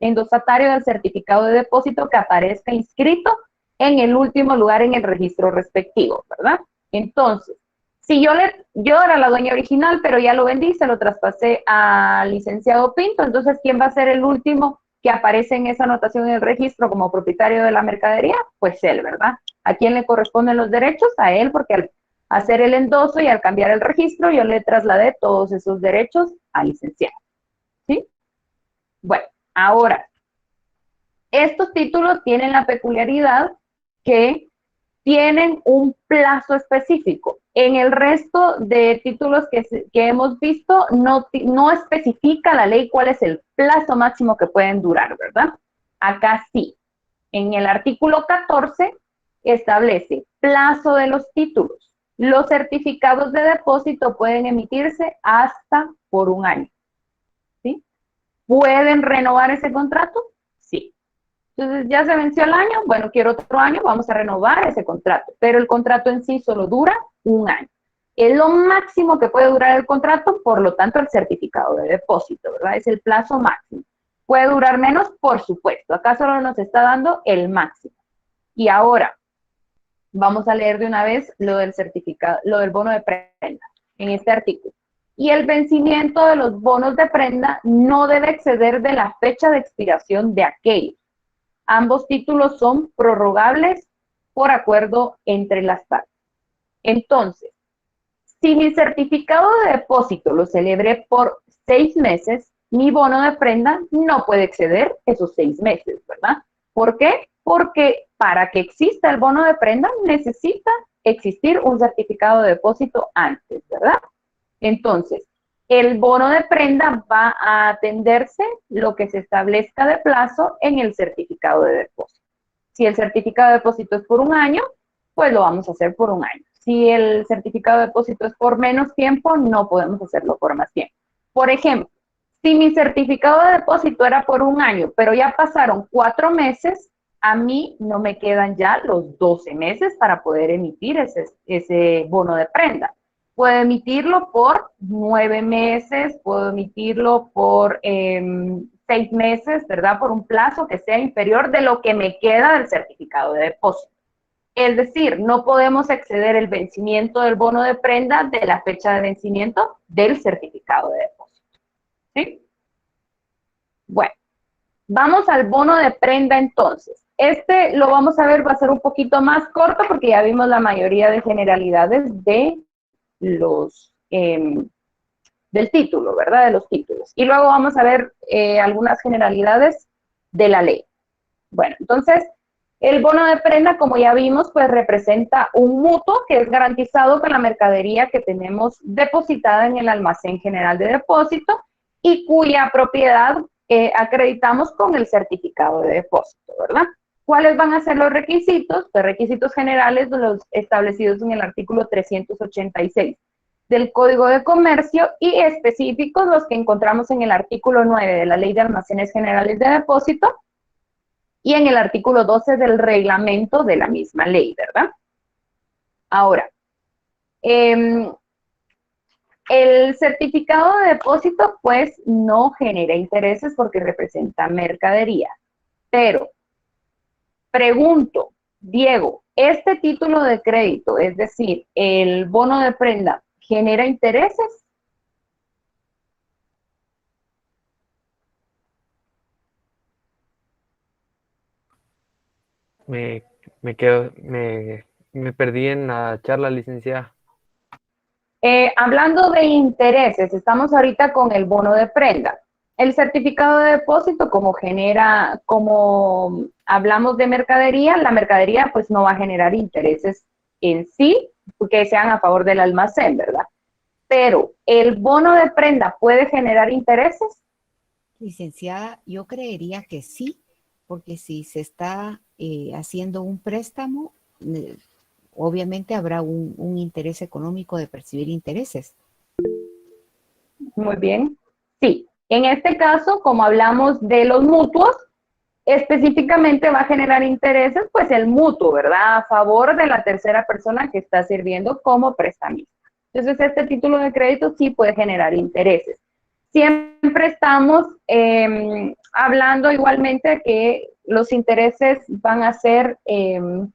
endosatario del certificado de depósito que aparezca inscrito en el último lugar en el registro respectivo, ¿verdad? Entonces, si yo era la dueña original, pero ya lo vendí, se lo traspasé al licenciado Pinto, entonces, ¿quién va a ser el último que aparece en esa anotación en el registro como propietario de la mercadería? Pues él, ¿verdad? ¿A quién le corresponden los derechos? A él, porque al hacer el endoso y al cambiar el registro, yo le trasladé todos esos derechos al licenciado, ¿sí? Bueno, ahora, estos títulos tienen la peculiaridad que tienen un plazo específico. En el resto de títulos que hemos visto, no especifica la ley cuál es el plazo máximo que pueden durar, ¿verdad? Acá sí. En el artículo 14 establece plazo de los títulos. Los certificados de depósito pueden emitirse hasta por un año, ¿sí? ¿Pueden renovar ese contrato? Sí. Entonces, ya se venció el año, bueno, quiero otro año, vamos a renovar ese contrato, pero el contrato en sí solo dura un año. Es lo máximo que puede durar el contrato, por lo tanto, el certificado de depósito, ¿verdad? Es el plazo máximo. ¿Puede durar menos? Por supuesto. Acá solo nos está dando el máximo. Y ahora, vamos a leer de una vez lo del certificado, lo del bono de prenda en este artículo. Y el vencimiento de los bonos de prenda no debe exceder de la fecha de expiración de aquellos. Ambos títulos son prorrogables por acuerdo entre las partes. Entonces, si mi certificado de depósito lo celebré por 6 meses, mi bono de prenda no puede exceder esos 6 meses, ¿verdad? ¿Por qué? Porque para que exista el bono de prenda necesita existir un certificado de depósito antes, ¿verdad? Entonces, el bono de prenda va a atenderse lo que se establezca de plazo en el certificado de depósito. Si el certificado de depósito es por un año, pues lo vamos a hacer por un año. Si el certificado de depósito es por menos tiempo, no podemos hacerlo por más tiempo. Por ejemplo, si mi certificado de depósito era por un año, pero ya pasaron 4 meses, a mí no me quedan ya los 12 meses para poder emitir ese bono de prenda. Puedo emitirlo por 9 meses, puedo emitirlo por 6 meses, ¿verdad? Por un plazo que sea inferior de lo que me queda del certificado de depósito. Es decir, no podemos exceder el vencimiento del bono de prenda de la fecha de vencimiento del certificado de depósito. ¿Sí? Bueno, vamos al bono de prenda entonces. Este lo vamos a ver, va a ser un poquito más corto porque ya vimos la mayoría de generalidades de del título, ¿verdad? De los títulos. Y luego vamos a ver algunas generalidades de la ley. Bueno, entonces, el bono de prenda, como ya vimos, pues representa un mutuo que es garantizado con la mercadería que tenemos depositada en el almacén general de depósito y cuya propiedad acreditamos con el certificado de depósito, ¿verdad? ¿Cuáles van a ser los requisitos? Los requisitos generales, los establecidos en el artículo 386 del Código de Comercio y específicos los que encontramos en el artículo 9 de la Ley de Almacenes Generales de Depósito y en el artículo 12 del reglamento de la misma ley, ¿verdad? Ahora, el certificado de depósito, pues, no genera intereses porque representa mercadería. Pero, pregunto, Diego, ¿este título de crédito, es decir, el bono de prenda, genera intereses?
Me perdí en la charla, licenciada.
Hablando de intereses, estamos ahorita con el bono de prenda. El certificado de depósito, como hablamos de mercadería, la mercadería pues no va a generar intereses en sí, que sean a favor del almacén, ¿verdad? Pero, ¿el bono de prenda puede generar intereses?
Licenciada, yo creería que sí, porque si se está haciendo un préstamo, obviamente habrá un interés económico de percibir intereses.
Muy bien. Sí. En este caso, como hablamos de los mutuos, Específicamente va a generar intereses, pues el mutuo, ¿verdad? A favor de la tercera persona que está sirviendo como prestamista. Entonces, este título de crédito sí puede generar intereses. Siempre estamos hablando igualmente que los intereses van a ser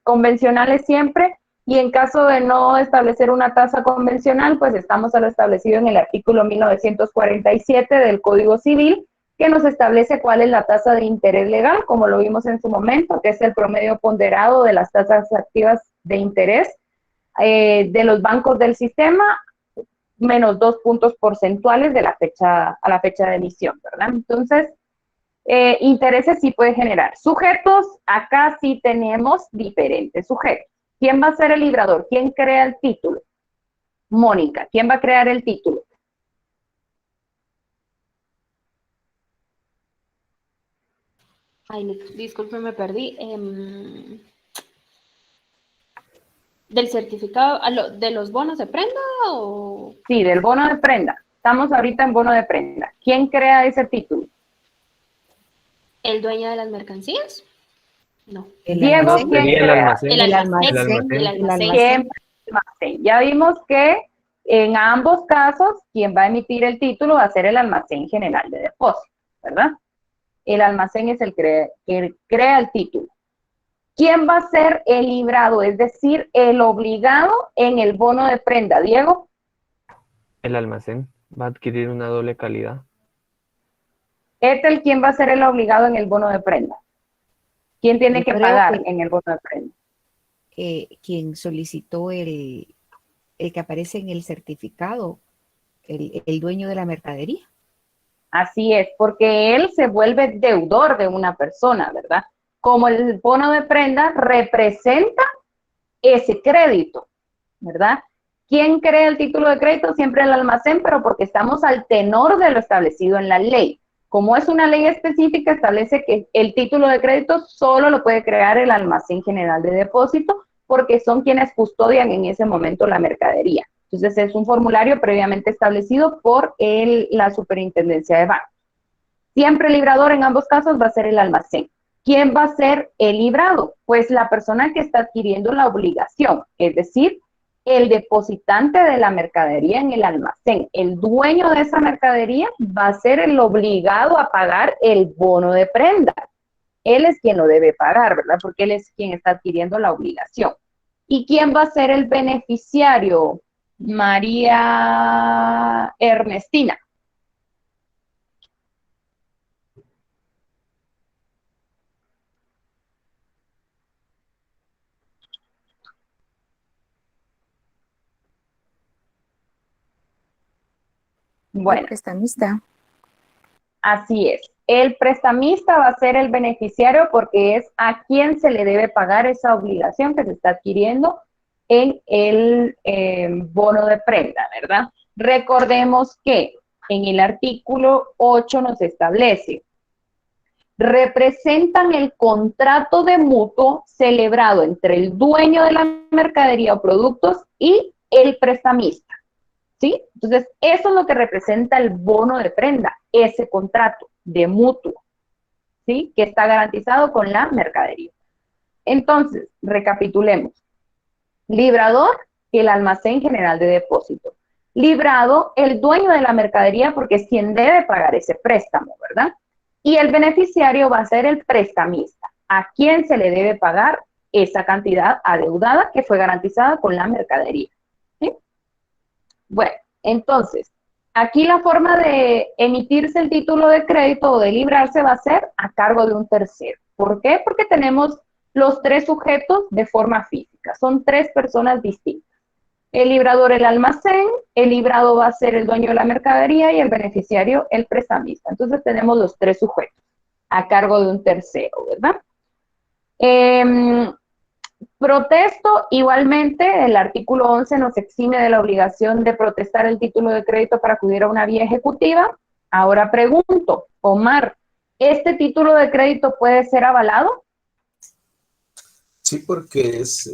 convencionales siempre, y en caso de no establecer una tasa convencional, pues estamos a lo establecido en el artículo 1947 del Código Civil, que nos establece cuál es la tasa de interés legal, como lo vimos en su momento, que es el promedio ponderado de las tasas activas de interés de los bancos del sistema, menos 2 puntos porcentuales de la fecha, a la fecha de emisión, ¿verdad? Entonces, intereses sí puede generar. Sujetos, acá sí tenemos diferentes sujetos. ¿Quién va a ser el librador? ¿Quién crea el título? Mónica, ¿quién va a crear el título?
Ay, disculpe, me perdí. ¿Del certificado, de los bonos de prenda o
Sí, del bono de prenda. Estamos ahorita en bono de prenda. ¿Quién crea ese título?
el dueño de las mercancías? No.
El
Diego,
almacén.
¿quién
Sería el
crea?
almacén.
El
almacén,
almacén. El
el
almacén.
¿Quién? Almacén. Ya vimos que en ambos casos, quien va a emitir el título va a ser el almacén general de depósito, ¿verdad? El almacén es el que crea el título. ¿Quién va a ser el librado? Es decir, el obligado en el bono de prenda. Diego.
El almacén va a adquirir una doble calidad.
Ethel, ¿quién va a ser el obligado en el bono de prenda? ¿Quién tiene
Yo
que
creo
pagar en el bono de prenda?
quien solicitó el que aparece en el certificado, el dueño de la mercadería.
Así es, porque él se vuelve deudor de una persona, ¿verdad? Como el bono de prenda representa ese crédito, ¿verdad? ¿Quién crea el título de crédito? Siempre el almacén, pero porque estamos al tenor de lo establecido en la ley. Como es una ley específica, establece que el título de crédito solo lo puede crear el almacén general de depósito, porque son quienes custodian en ese momento la mercadería. Entonces es un formulario previamente establecido por la Superintendencia de Bancos. Siempre el librador en ambos casos va a ser el almacén. ¿Quién va a ser el librado? Pues la persona que está adquiriendo la obligación, es decir, el depositante de la mercadería en el almacén. El dueño de esa mercadería va a ser el obligado a pagar el bono de prenda. Él es quien lo debe pagar, ¿verdad? Porque él es quien está adquiriendo la obligación. ¿Y quién va a ser el beneficiario? María Ernestina. Bueno,
El prestamista.
así es. El prestamista va a ser el beneficiario porque es a quien se le debe pagar esa obligación que se está adquiriendo en el bono de prenda, ¿verdad? Recordemos que en el artículo 8 nos establece, representan el contrato de mutuo celebrado entre el dueño de la mercadería o productos y el prestamista, ¿sí? Entonces, eso es lo que representa el bono de prenda, ese contrato de mutuo, ¿sí? Que está garantizado con la mercadería. Entonces, recapitulemos. Librador, el almacén general de depósito. Librado, el dueño de la mercadería porque es quien debe pagar ese préstamo, ¿verdad? Y el beneficiario va a ser el prestamista, a quien se le debe pagar esa cantidad adeudada que fue garantizada con la mercadería, ¿sí? Bueno, entonces, aquí la forma de emitirse el título de crédito o de librarse va a ser a cargo de un tercero. ¿Por qué? Porque tenemos los tres sujetos de forma física. Son tres personas distintas. El librador, el almacén, el librado va a ser el dueño de la mercadería y el beneficiario, el prestamista. Entonces tenemos los tres sujetos a cargo de un tercero, ¿verdad? Protesto, igualmente, el artículo 11 nos exime de la obligación de protestar el título de crédito para acudir a una vía ejecutiva. Ahora pregunto, Omar, ¿este título de crédito puede ser avalado?
Sí, porque es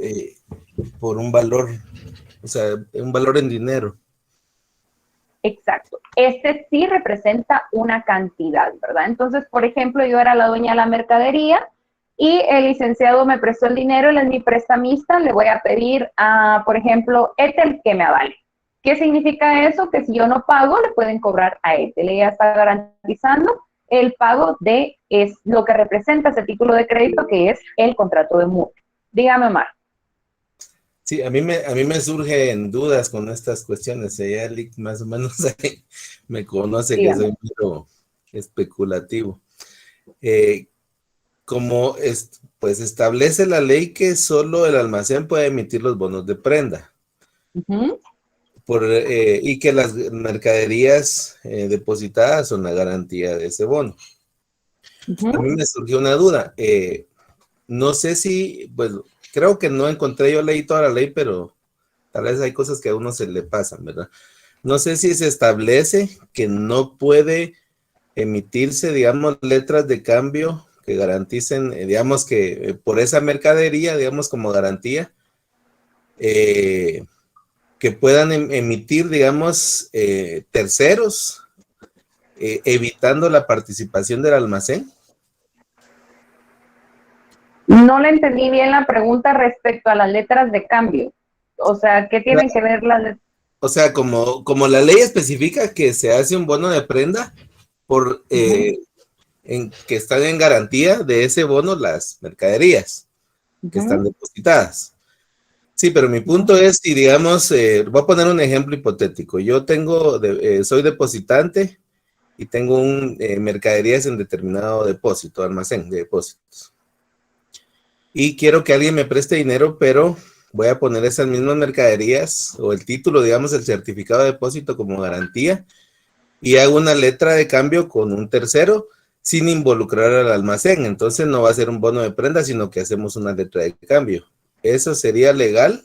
por un valor, o sea, un valor en dinero.
Exacto. Este sí representa una cantidad, ¿verdad? Entonces, por ejemplo, yo era la dueña de la mercadería y el licenciado me prestó el dinero, él es mi prestamista, le voy a pedir a, por ejemplo, Etel que me avale. ¿Qué significa eso? Que si yo no pago, le pueden cobrar a Etel. Ella está garantizando el pago de lo que representa ese título de crédito, que es el contrato de mutuo. Dígame, Omar.
Sí, a mí me surgen dudas con estas cuestiones. Ella más o menos me conoce que
Dígame.
soy muy especulativo. Pues establece la ley que solo el almacén puede emitir los bonos de prenda.
Uh-huh.
Y que las mercaderías depositadas son la garantía de ese bono.
Uh-huh.
A mí me surgió una duda. No sé si, pues, creo que no encontré, yo leí toda la ley, pero tal vez hay cosas que a uno se le pasan, ¿verdad? No sé si se establece que no puede emitirse, digamos, letras de cambio que garanticen, digamos, que por esa mercadería, digamos, como garantía, que puedan emitir, digamos, terceros, evitando la participación del almacén.
No le entendí bien la pregunta respecto a las letras de cambio. O sea, ¿qué tienen que ver las letras?
O sea, como la ley especifica que se hace un bono de prenda por que están en garantía de ese bono las mercaderías que están depositadas. Sí, pero mi punto es, si digamos, voy a poner un ejemplo hipotético. Yo soy depositante y tengo mercaderías en determinado depósito, almacén de depósitos. Y quiero que alguien me preste dinero, pero voy a poner esas mismas mercaderías o el título, digamos, el certificado de depósito como garantía y hago una letra de cambio con un tercero sin involucrar al almacén. Entonces no va a ser un bono de prenda, sino que hacemos una letra de cambio. ¿Eso sería legal?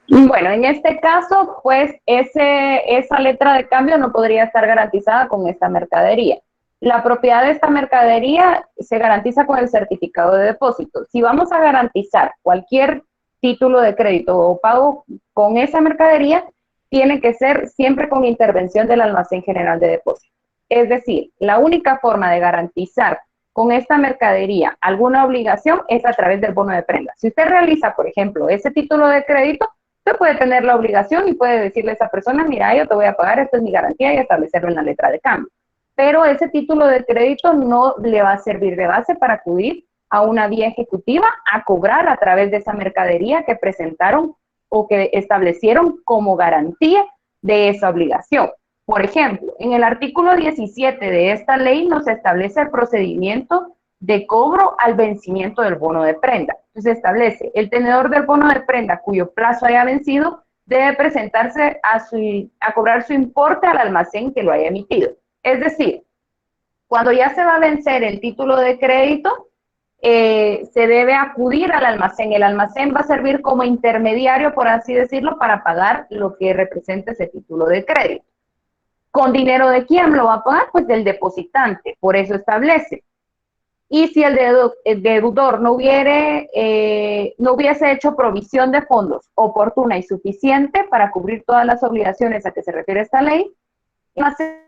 Bueno, en este caso, pues esa letra de cambio no podría estar garantizada con esta mercadería. La propiedad de esta mercadería se garantiza con el certificado de depósito. Si vamos a garantizar cualquier título de crédito o pago con esa mercadería, tiene que ser siempre con intervención del Almacén General de Depósitos. Es decir, la única forma de garantizar con esta mercadería alguna obligación es a través del bono de prenda. Si usted realiza, por ejemplo, ese título de crédito, usted puede tener la obligación y puede decirle a esa persona, mira, yo te voy a pagar, esta es mi garantía, y establecerlo en la letra de cambio. Pero ese título de crédito no le va a servir de base para acudir a una vía ejecutiva a cobrar a través de esa mercadería que presentaron o que establecieron como garantía de esa obligación. Por ejemplo, en el artículo 17 de esta ley nos establece el procedimiento de cobro al vencimiento del bono de prenda. Entonces establece, el tenedor del bono de prenda cuyo plazo haya vencido debe presentarse a cobrar su importe al almacén que lo haya emitido. Es decir, cuando ya se va a vencer el título de crédito, se debe acudir al almacén. El almacén va a servir como intermediario, por así decirlo, para pagar lo que representa ese título de crédito. ¿Con dinero de quién lo va a pagar? Pues del depositante, por eso establece. Y si el deudor no hubiese hecho provisión de fondos oportuna y suficiente para cubrir todas las obligaciones a que se refiere esta ley,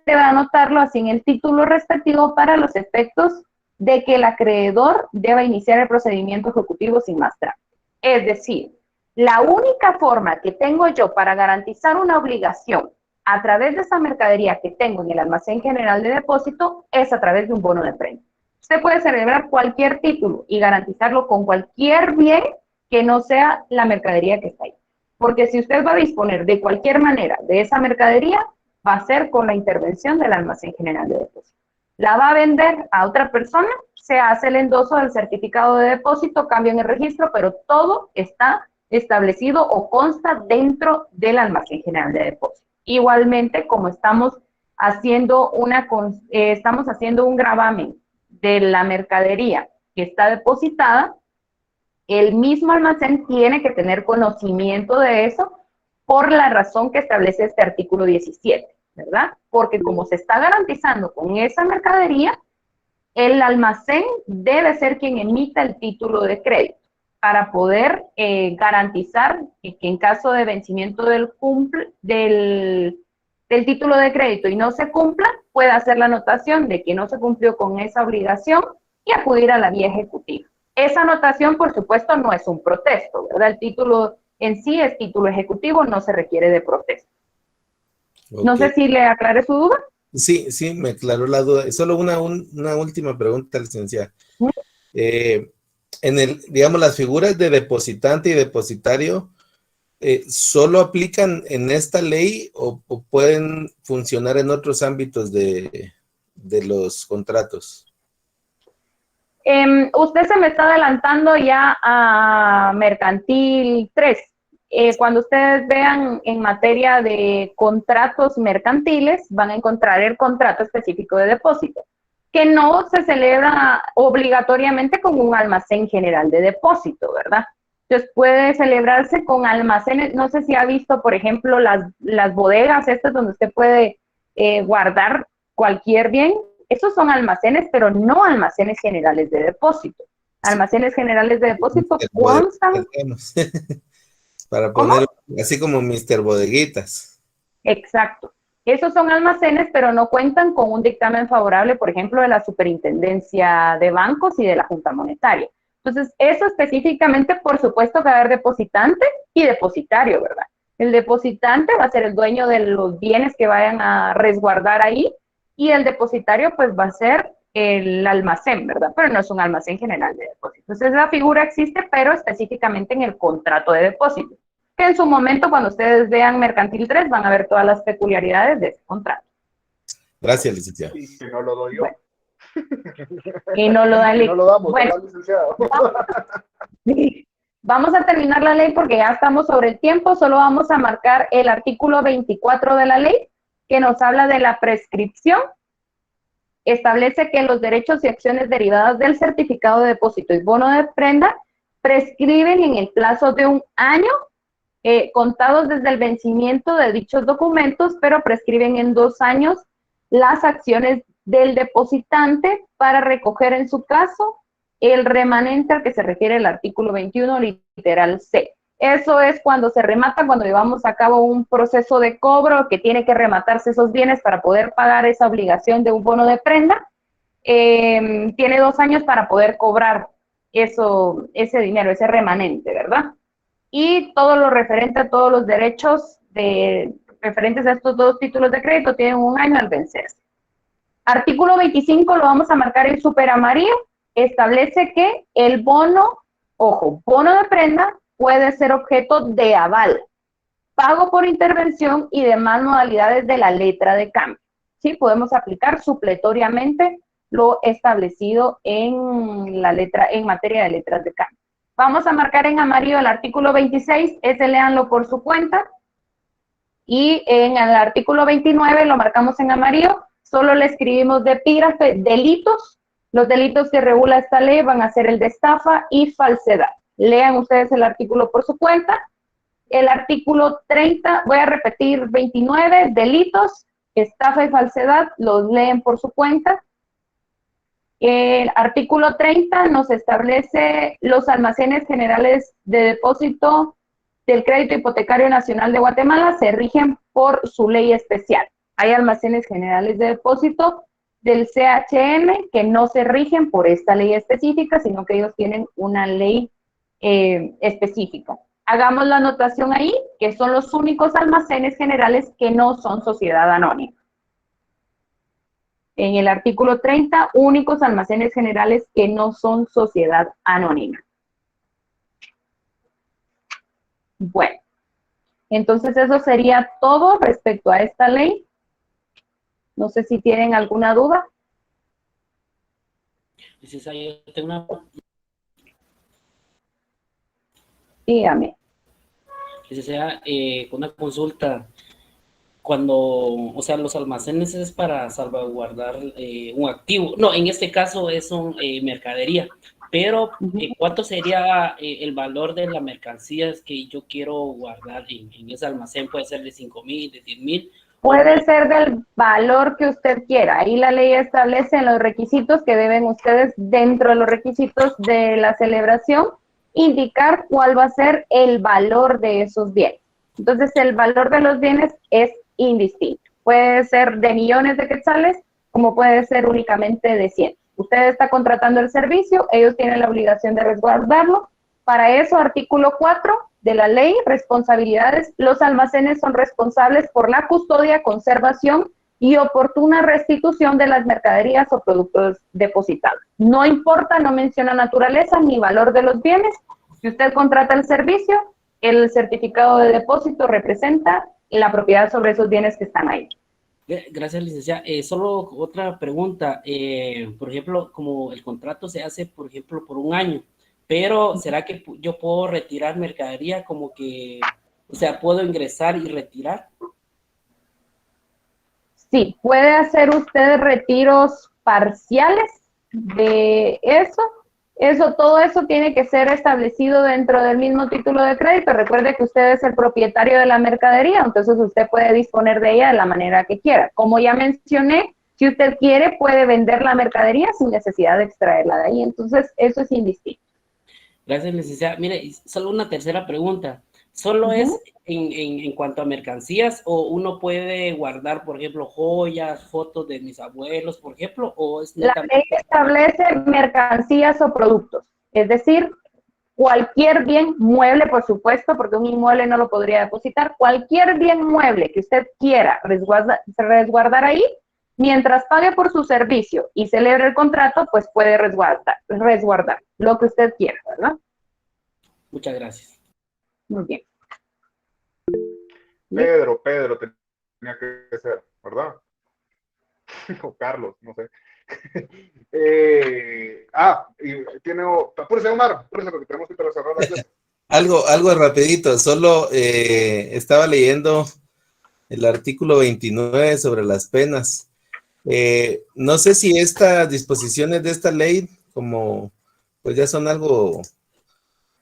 debe anotarlo así en el título respectivo para los efectos de que el acreedor deba iniciar el procedimiento ejecutivo sin más trámite. Es decir, la única forma que tengo yo para garantizar una obligación a través de esa mercadería que tengo en el Almacén General de Depósito es a través de un bono de prenda. Usted puede celebrar cualquier título y garantizarlo con cualquier bien que no sea la mercadería que está ahí. Porque si usted va a disponer de cualquier manera de esa mercadería, va a ser con la intervención del Almacén General de Depósito. La va a vender a otra persona, se hace el endoso del certificado de depósito, cambio en el registro, pero todo está establecido o consta dentro del Almacén General de Depósito. Igualmente, como estamos haciendo un gravamen de la mercadería que está depositada, el mismo almacén tiene que tener conocimiento de eso por la razón que establece este artículo 17, ¿verdad? Porque como se está garantizando con esa mercadería, el almacén debe ser quien emita el título de crédito para poder garantizar que en caso de vencimiento del del título de crédito y no se cumpla, puede hacer la anotación de que no se cumplió con esa obligación y acudir a la vía ejecutiva. Esa anotación, por supuesto, no es un protesto, ¿verdad? El título en sí es título ejecutivo, no se requiere de protesto.
Ok.
No sé si le aclaré su duda.
Sí, sí, me aclaró la duda. Solo una última pregunta, licenciada. Digamos, las figuras de depositante y depositario, ¿solo aplican en esta ley o pueden funcionar en otros ámbitos de los contratos?
Usted se me está adelantando ya a Mercantil 3. Cuando ustedes vean en materia de contratos mercantiles, van a encontrar el contrato específico de depósito, que no se celebra obligatoriamente con un almacén general de depósito, ¿verdad? Entonces puede celebrarse con almacenes, no sé si ha visto, por ejemplo, las bodegas estas donde usted puede guardar cualquier bien. Esos son almacenes, pero no almacenes generales de depósito. Almacenes generales de depósito constan...
Para poner, así como Mr. Bodeguitas.
Exacto. Esos son almacenes, pero no cuentan con un dictamen favorable, por ejemplo, de la Superintendencia de Bancos y de la Junta Monetaria. Entonces, eso específicamente, por supuesto, va a haber depositante y depositario, ¿verdad? El depositante va a ser el dueño de los bienes que vayan a resguardar ahí, y el depositario pues va a ser el almacén, ¿verdad? Pero no es un almacén general de depósitos. Entonces la figura existe, pero específicamente en el contrato de depósito, que en su momento cuando ustedes vean Mercantil 3 van a ver todas las peculiaridades de ese contrato.
Gracias, licenciado.
Y que no lo doy yo.
Bueno. Y no lo da el...
No lo damos,
bueno,
¿verdad, licenciado?
Vamos a terminar la ley porque ya estamos sobre el tiempo. Solo vamos a marcar el artículo 24 de la ley, que nos habla de la prescripción. Establece que los derechos y acciones derivadas del certificado de depósito y bono de prenda prescriben en el plazo de 1 año, contados desde el vencimiento de dichos documentos, pero prescriben en 2 años las acciones del depositante para recoger en su caso el remanente al que se refiere el artículo 21, literal C. Eso es cuando se remata, cuando llevamos a cabo un proceso de cobro que tiene que rematarse esos bienes para poder pagar esa obligación de un bono de prenda. Tiene 2 años para poder cobrar ese dinero, ese remanente, ¿verdad? Y todo lo referente a todos los derechos referentes a estos 2 títulos de crédito tienen 1 año al vencerse. Artículo 25 lo vamos a marcar en súper amarillo. Establece que el bono, ojo, bono de prenda puede ser objeto de aval, pago por intervención y demás modalidades de la letra de cambio. ¿Sí? Podemos aplicar supletoriamente lo establecido en materia de letras de cambio. Vamos a marcar en amarillo el artículo 26, ese léanlo por su cuenta. Y en el artículo 29 lo marcamos en amarillo, solo le escribimos de epígrafe delitos. Los delitos que regula esta ley van a ser el de estafa y falsedad. Lean ustedes el artículo por su cuenta. El artículo 30, voy a repetir 29, delitos, estafa y falsedad, los leen por su cuenta. El artículo 30 nos establece los almacenes generales de depósito del Crédito Hipotecario Nacional de Guatemala, se rigen por su ley especial. Hay almacenes generales de depósito del CHN que no se rigen por esta ley específica, sino que ellos tienen una ley específica. Hagamos la anotación ahí, que son los únicos almacenes generales que no son sociedad anónima. En el artículo 30, únicos almacenes generales que no son sociedad anónima. Bueno, entonces eso sería todo respecto a esta ley. No sé si tienen alguna duda. Dígame.
Una consulta. Cuando, o sea, los almacenes es para salvaguardar un activo. No, en este caso es mercadería. Pero, ¿cuánto sería el valor de las mercancías que yo quiero guardar en ese almacén? Puede ser de 5,000, de 10,000.
Puede ser del valor que usted quiera. Ahí la ley establece en los requisitos que deben ustedes, dentro de los requisitos de la celebración, indicar cuál va a ser el valor de esos bienes. Entonces, el valor de los bienes es indistinto. Puede ser de millones de quetzales, como puede ser únicamente de 100. Usted está contratando el servicio, ellos tienen la obligación de resguardarlo. Para eso, artículo 4 de la ley, responsabilidades, los almacenes son responsables por la custodia, conservación y oportuna restitución de las mercaderías o productos depositados. No importa, no menciona naturaleza ni valor de los bienes. Si usted contrata el servicio, el certificado de depósito representa la propiedad sobre esos bienes que están ahí.
Gracias, licenciada. Solo otra pregunta. Por ejemplo, como el contrato se hace, por ejemplo, por un año, pero ¿será que yo puedo retirar mercadería como que, o sea, puedo ingresar y retirar?
Sí, puede hacer usted retiros parciales de eso. Todo eso tiene que ser establecido dentro del mismo título de crédito. Recuerde que usted es el propietario de la mercadería, entonces usted puede disponer de ella de la manera que quiera. Como ya mencioné, si usted quiere, puede vender la mercadería sin necesidad de extraerla de ahí. Entonces, eso es indistinto.
Gracias, licenciada. Mire, y solo una tercera pregunta. ¿Solo es en cuanto a mercancías o uno puede guardar, por ejemplo, joyas, fotos de mis abuelos, por ejemplo, o es
La
netamente...
ley establece mercancías o productos, es decir, cualquier bien mueble, por supuesto, porque un inmueble no lo podría depositar, cualquier bien mueble que usted quiera resguardar ahí, mientras pague por su servicio y celebre el contrato, pues puede resguardar lo que usted quiera, ¿verdad?
Muchas gracias.
Muy bien.
Pedro tenía que ser, ¿verdad? O Carlos, no sé. Y tiene, apúrese Omar, apúrese porque tenemos que cerrar la clase.
Algo rapidito, solo estaba leyendo el artículo 29 sobre las penas. No sé si estas disposiciones de esta ley, como pues ya son algo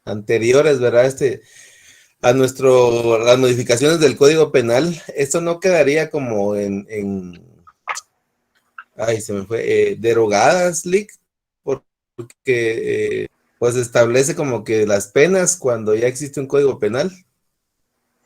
anteriores, ¿verdad? A las modificaciones del Código Penal, esto no quedaría como se me fue, derogadas, Lick, porque pues establece como que las penas cuando ya existe un Código Penal.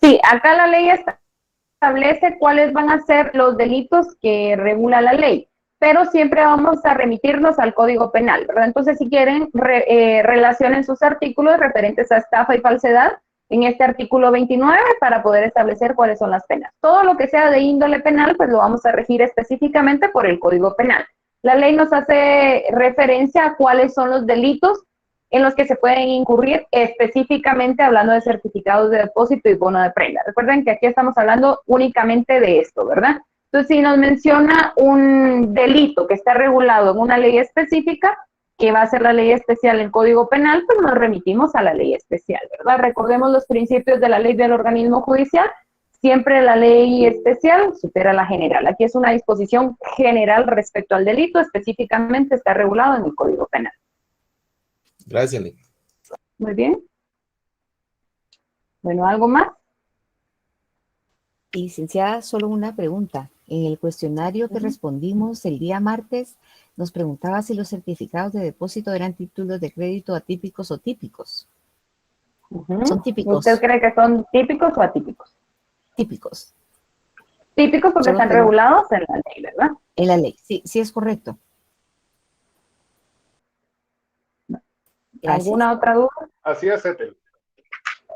Sí, acá la ley establece cuáles van a ser los delitos que regula la ley, pero siempre vamos a remitirnos al Código Penal, ¿verdad? Entonces, si quieren, relacionen sus artículos referentes a estafa y falsedad en este artículo 29 para poder establecer cuáles son las penas. Todo lo que sea de índole penal, pues lo vamos a regir específicamente por el Código Penal. La ley nos hace referencia a cuáles son los delitos en los que se pueden incurrir, específicamente hablando de certificados de depósito y bono de prenda. Recuerden que aquí estamos hablando únicamente de esto, ¿verdad? Entonces, si nos menciona un delito que está regulado en una ley específica, que va a ser la ley especial en Código Penal, pues nos remitimos a la ley especial, ¿verdad? Recordemos los principios de la ley del organismo judicial. Siempre la ley especial supera la general. Aquí es una disposición general respecto al delito, específicamente está regulado en el Código Penal.
Gracias, Lick.
Muy bien. Bueno, ¿algo más?
Licenciada, solo una pregunta. En el cuestionario que respondimos el día martes, nos preguntaba si los certificados de depósito eran títulos de crédito atípicos o típicos. Son típicos.
¿Usted cree que son típicos o atípicos?
Típicos.
Típicos porque
Solo
están regulados en la ley, ¿verdad?
En la ley, sí, sí es correcto. Gracias.
¿Alguna otra duda?
Así es, Ethel.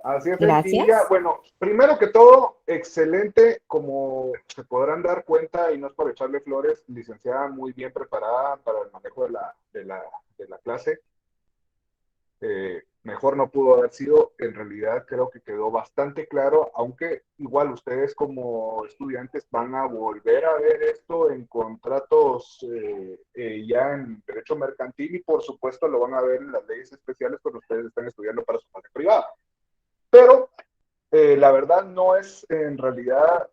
Así es.
Gracias.
Y ya, bueno, primero que todo, excelente, como se podrán dar cuenta, y no es por echarle flores, licenciada muy bien preparada para el manejo de la clase. Mejor no pudo haber sido, en realidad creo que quedó bastante claro, aunque igual ustedes como estudiantes van a volver a ver esto en contratos ya en derecho mercantil y por supuesto lo van a ver en las leyes especiales cuando ustedes están estudiando para su parte privada. Pero la verdad no es en realidad,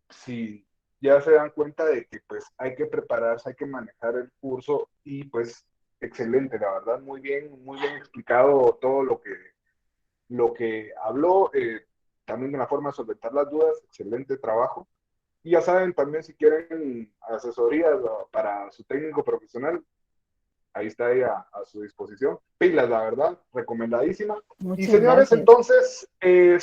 si ya se dan cuenta de que pues hay que prepararse, hay que manejar el curso y pues excelente, la verdad, muy bien explicado todo lo que habló, también de la forma de solventar las dudas, excelente trabajo. Y ya saben, también si quieren asesorías para su técnico profesional, ahí está ahí a su disposición. Pilas, la verdad, recomendadísima.
Muchas
Y señores,
gracias.
entonces,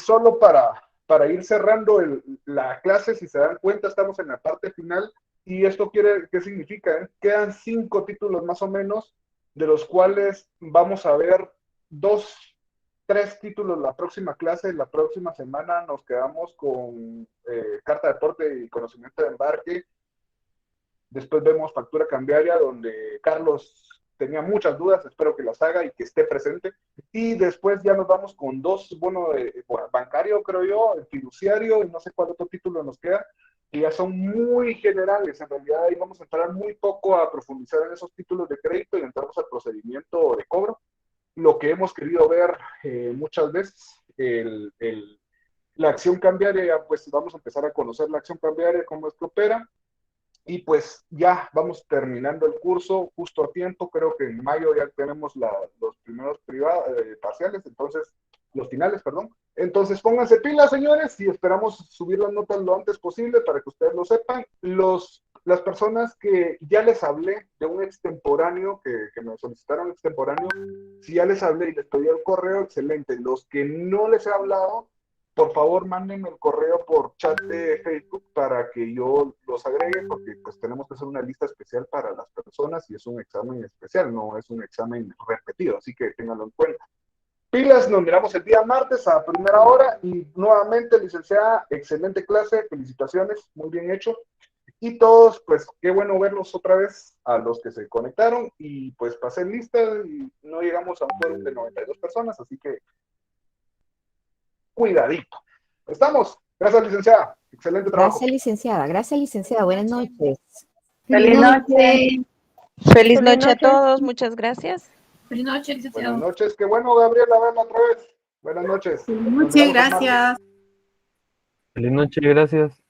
solo para para ir cerrando la clase. Si se dan cuenta, estamos en la parte final. ¿Y esto qué significa? Quedan 5 títulos más o menos, de los cuales vamos a ver 3 títulos la próxima clase. La próxima semana nos quedamos con carta de aporte y conocimiento de embarque. Después vemos factura cambiaria, donde Carlos tenía muchas dudas, espero que las haga y que esté presente. Y después ya nos vamos con 2, bancario, creo yo, el fiduciario, y no sé cuál otro título nos queda, que ya son muy generales. En realidad ahí vamos a entrar muy poco a profundizar en esos títulos de crédito y entramos al procedimiento de cobro. Lo que hemos querido ver muchas veces, la acción cambiaria, pues vamos a empezar a conocer la acción cambiaria, cómo es que opera. Y pues ya vamos terminando el curso justo a tiempo. Creo que en mayo ya tenemos los primeros parciales, entonces, los finales, perdón. Entonces pónganse pilas, señores, y esperamos subir las notas lo antes posible para que ustedes lo sepan. Las personas que ya les hablé de un extemporáneo, que me solicitaron extemporáneo, si ya les hablé y les pedí el correo, excelente. Los que no les he hablado, por favor, mándenme el correo por chat de Facebook para que yo los agregue, porque pues tenemos que hacer una lista especial para las personas y es un examen especial, no es un examen repetido, así que ténganlo en cuenta. Pilas, nos miramos el día martes a primera hora y nuevamente, licenciada, excelente clase, felicitaciones, muy bien hecho. Y todos, pues qué bueno verlos otra vez a los que se conectaron y pues pasé lista y no llegamos a un quórum de 92 personas, así que cuidadito. ¿Estamos? Gracias, licenciada. Excelente trabajo.
Gracias, licenciada. Gracias, licenciada. Buenas noches.
Feliz noche.
Feliz noche a todos. Muchas gracias.
Feliz noche, licenciado.
Buenas noches. Qué bueno, Gabriela, verla otra vez. Buenas noches.
Muchas gracias.
Feliz noche, gracias.